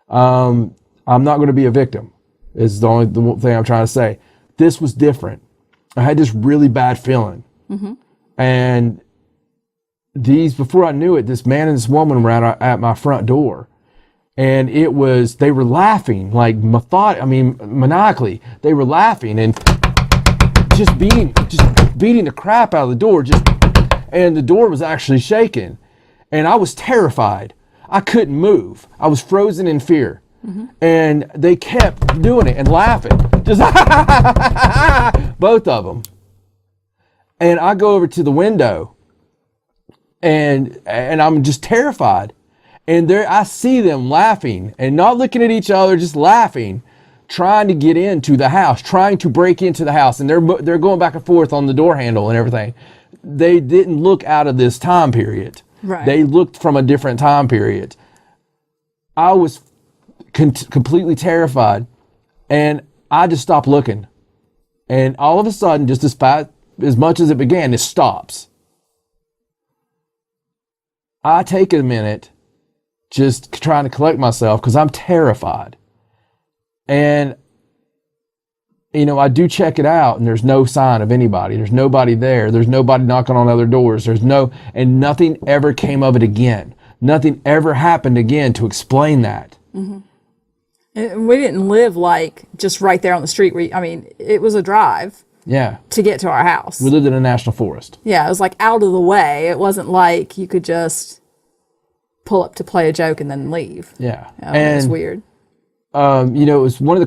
I'm not going to be a victim, is the only thing I'm trying to say. This was different. I had this really bad feeling. And before I knew it, this man and this woman were at my front door. And they were laughing, like maniacally. They were laughing and just beating the crap out of the door. And the door was actually shaking. And I was terrified. I couldn't move. I was frozen in fear. And they kept doing it and laughing. Just both of them. And I go over to the window and I'm just terrified. And I see them laughing and not looking at each other, just laughing, trying to get into the house, trying to break into the house. And they're going back and forth on the door handle and everything. They didn't look out of this time period. Right. They looked from a different time period. I was completely terrified. And I just stopped looking. And all of a sudden, just as much as it began, it stops. I take a minute just trying to collect myself because I'm terrified. And, I do check it out and there's no sign of anybody. There's nobody there. There's nobody knocking on other doors. And nothing ever came of it again. Nothing ever happened again to explain that. Mm-hmm. And we didn't live like just right there on the street. It was a drive. Yeah. To get to our house. We lived in a national forest. Yeah, it was like out of the way. It wasn't like you could just pull up to play a joke and then leave. Yeah. It was weird. It was one of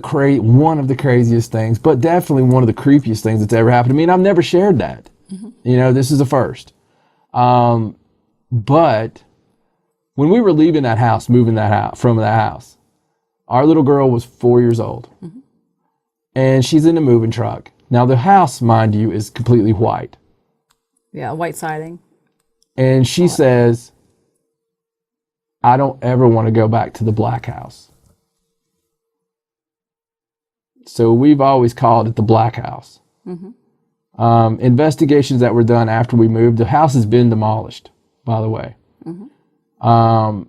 the craziest things, but definitely one of the creepiest things that's ever happened to me. And I've never shared that. Mm-hmm. This is the first. But when we were leaving that house, moving from that house, our little girl was 4 years old. Mm-hmm. And she's in a moving truck. Now, the house, mind you, is completely white. Yeah, white siding. And she says, I don't ever want to go back to the black house. So we've always called it the black house. Mm-hmm. Investigations that were done after we moved, the house has been demolished, by the way. Mm-hmm.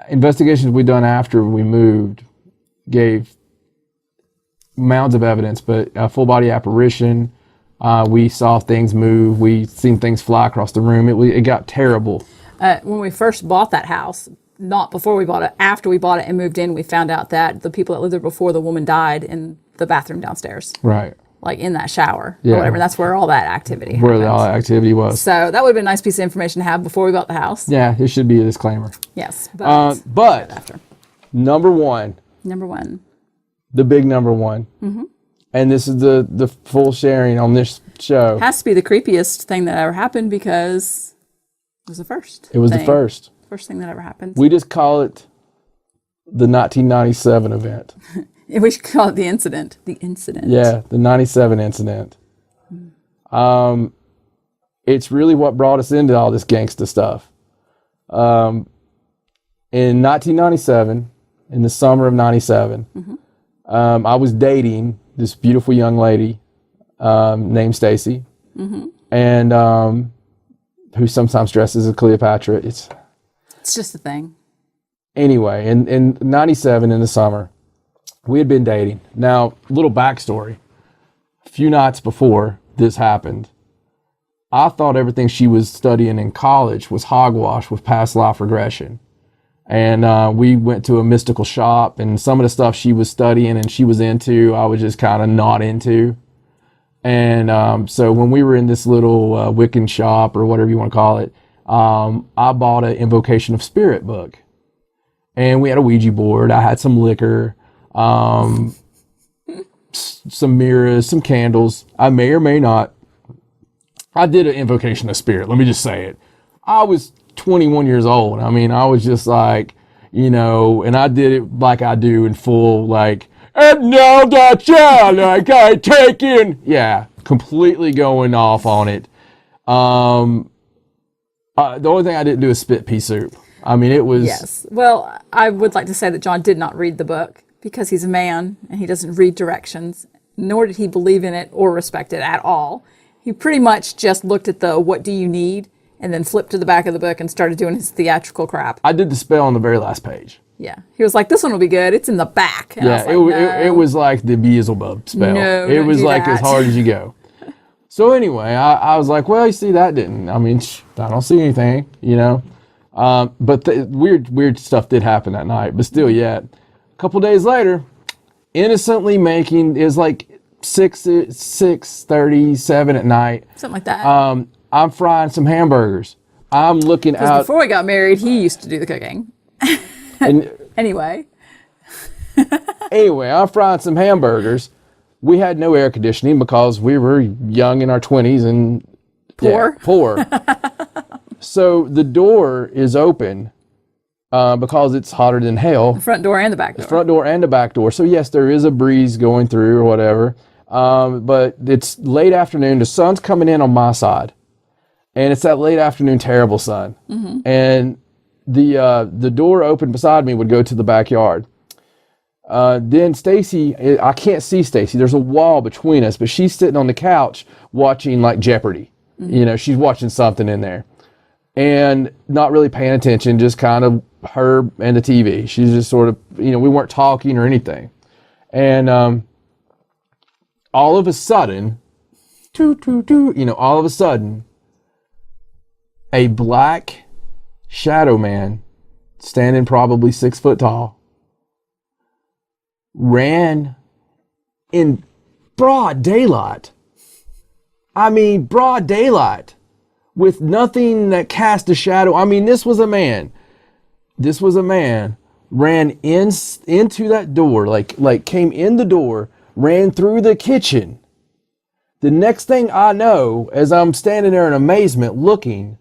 Investigations we done after we moved gave mounds of evidence, but a full body apparition. We saw things move. We seen things fly across the room. It got terrible. When we first bought that house, not before we bought it, after we bought it and moved in, we found out that the people that lived there before the woman died in the bathroom downstairs. Right. Like in that shower or whatever. That's where all that activity happened. All that activity was. So that would have been a nice piece of information to have before we bought the house. Yeah, it should be a disclaimer. Yes. But after. Number one. The big number one. Mm-hmm. And this is the full sharing on this show. Has to be the creepiest thing that ever happened because it was the first. It was the first. First thing that ever happened. We just call it the 1997 event. We should call it the incident. The incident. Yeah, the 97 incident. It's really what brought us into all this gangsta stuff. In 1997, in the summer of 97, mm-hmm. I was dating this beautiful young lady named Stacey, mm-hmm. and who sometimes dresses as Cleopatra. It's just a thing. Anyway, in 97 in the summer, we had been dating. Now, little backstory. A few nights before this happened, I thought everything she was studying in college was hogwash with past life regression. And we went to a mystical shop, and some of the stuff she was studying and she was into, I was just kind of not into. And so when we were in this little Wiccan shop, or whatever you want to call it, I bought an Invocation of Spirit book. And we had a Ouija board. I had some liquor, some mirrors, some candles. I may or may not. I did an Invocation of Spirit. Let me just say it. I was 21 years old. I mean, I was just like, and I did it like I do in full, like, and now that child, like I take in. Yeah, completely going off on it. The only thing I didn't do is spit pea soup. I mean, it was... Yes. Well, I would like to say that John did not read the book because he's a man and he doesn't read directions, nor did he believe in it or respect it at all. He pretty much just looked at the what do you need and then flipped to the back of the book and started doing his theatrical crap. I did the spell on the very last page. Yeah. He was like, this one will be good. It's in the back. And yeah, it was like the Beelzebub spell. No, it was like that. As hard as you go. So anyway, I was like, well, you see, that didn't. I mean, I don't see anything, But the weird stuff did happen that night. But still, yeah. A couple days later, innocently making is like 6:37 at night. Something like that. I'm frying some hamburgers. I'm looking out. Before we got married, he used to do the cooking. And anyway, I'm frying some hamburgers. We had no air conditioning because we were young in our 20s and poor. Yeah, poor. So the door is open because it's hotter than hell. The front door and the back door. The front door and the back door. So yes, there is a breeze going through or whatever. But it's late afternoon. The sun's coming in on my side. And it's that late afternoon terrible sun. Mm-hmm. And the door open beside me would go to the backyard. Then Stacey, I can't see Stacey. There's a wall between us, but she's sitting on the couch watching like Jeopardy. You know, she's watching something in there and not really paying attention, just kind of her and the TV. She's just sort of, you know, we weren't talking or anything. And all of a sudden, all of a sudden, a black shadow man standing probably 6 foot tall ran in broad daylight. I mean, broad daylight with nothing that cast a shadow. I mean, this was a man ran into that door, like came in the door, ran through the kitchen. The next thing I know, as I'm standing there in amazement looking,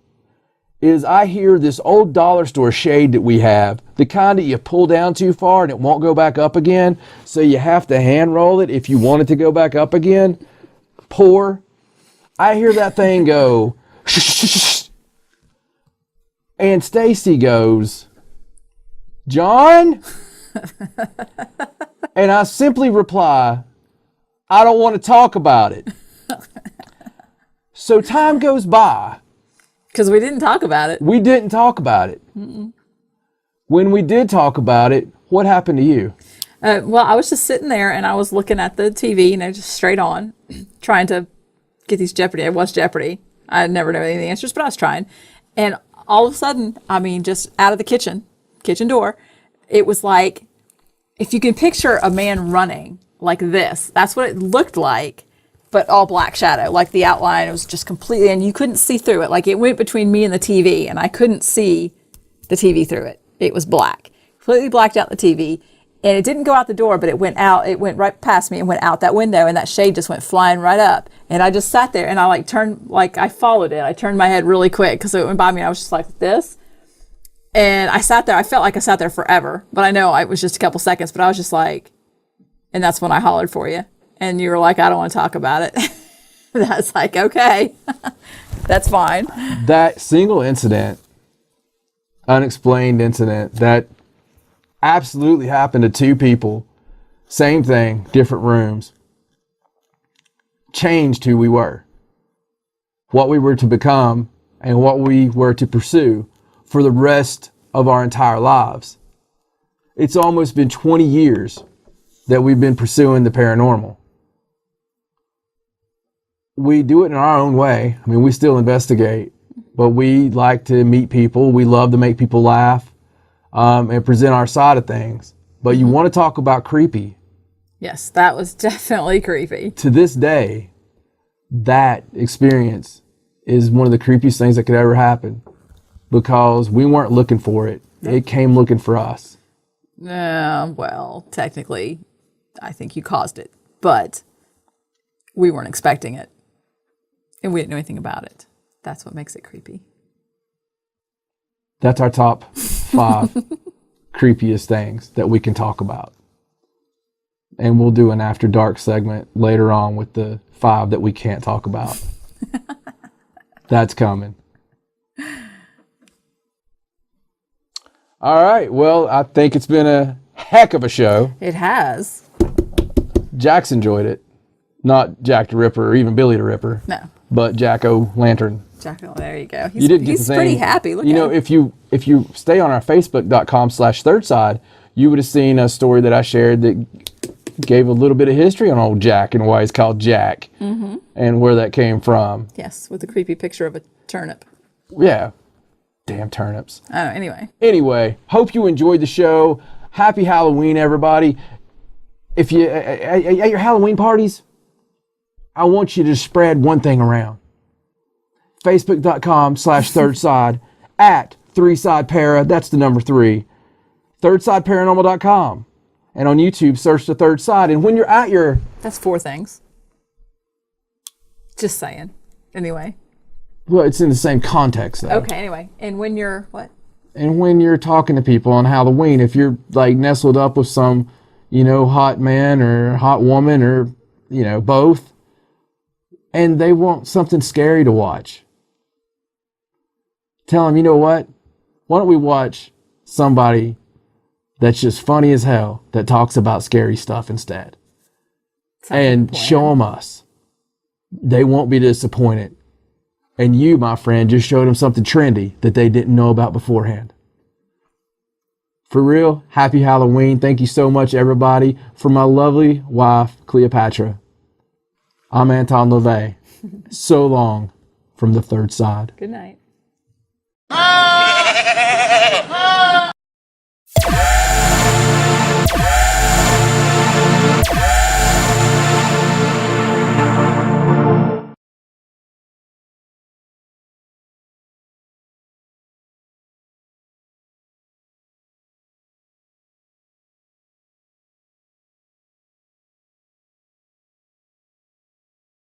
is I hear this old dollar store shade that we have, the kind that you pull down too far and it won't go back up again, so you have to hand roll it if you want it to go back up again. I hear that thing go, and Stacey goes, "John?" And I simply reply, "I don't want to talk about it." So time goes by. Because we didn't talk about it. We didn't talk about it. Mm-mm. When we did talk about it, what happened to you? Well, I was just sitting there and I was looking at the TV, you know, just straight on, trying to get these Jeopardy. I watched Jeopardy. I never know any of the answers, but I was trying. And all of a sudden, I mean, just out of the kitchen door, it was like, if you can picture a man running like this, that's what it looked like, but all black shadow, like the outline, it was just completely, and you couldn't see through it. Like it went between me and the TV, and I couldn't see the TV through it. It was black, completely blacked out the TV. And it didn't go out the door, but it went out. It went right past me and went out that window, and that shade just went flying right up. And I just sat there, and I I followed it. I turned my head really quick because it went by me. I was just like this. And I sat there. I felt like I sat there forever, but I know it was just a couple seconds, but I was just like, and that's when I hollered for you. And you were like, "I don't want to talk about it." That's like, okay, that's fine. That single incident, unexplained incident, that absolutely happened to two people. Same thing, different rooms. Changed who we were, what we were to become, and what we were to pursue for the rest of our entire lives. It's almost been 20 years that we've been pursuing the paranormal. We do it in our own way. I mean, we still investigate, but we like to meet people. We love to make people laugh. And present our side of things. But you want to talk about creepy. Yes, that was definitely creepy. To this day, that experience is one of the creepiest things that could ever happen, because we weren't looking for it. It came looking for us. Well, technically, I think you caused it, but we weren't expecting it. And we didn't know anything about it. That's what makes it creepy. That's our top 5 creepiest things that we can talk about. And we'll do an After Dark segment later on with the 5 that we can't talk about. That's coming. All right. Well, I think it's been a heck of a show. It has. Jack's enjoyed it. Not Jack the Ripper or even Billy the Ripper. No. But Jack-O-Lantern. There you go. He's pretty happy. Look, you know, if you stay on our Facebook.com/ThirdSide, you would have seen a story that I shared that gave a little bit of history on old Jack and why he's called Jack, and where that came from. Yes, with a creepy picture of a turnip. Yeah, damn turnips. Oh, Anyway, hope you enjoyed the show. Happy Halloween, everybody. If you at your Halloween parties, I want you to spread one thing around. Facebook.com/ThirdSide, at 3SidePara, that's the number 3. ThirdSideParanormal.com. And on YouTube, search the Third Side. And when you're at your... That's 4 things. Just saying. Anyway. Well, it's in the same context, though. Okay, anyway. And when you're... What? And when you're talking to people on Halloween, if you're, like, nestled up with some, hot man or hot woman or, both, and they want something scary to watch, tell them, you know what? Why don't we watch somebody that's just funny as hell that talks about scary stuff instead. And show them us. They won't be disappointed. And you, my friend, just showed them something trendy that they didn't know about beforehand. For real, happy Halloween. Thank you so much, everybody. For my lovely wife, Cleopatra, I'm Anton LaVey. So long from the third side. Good night.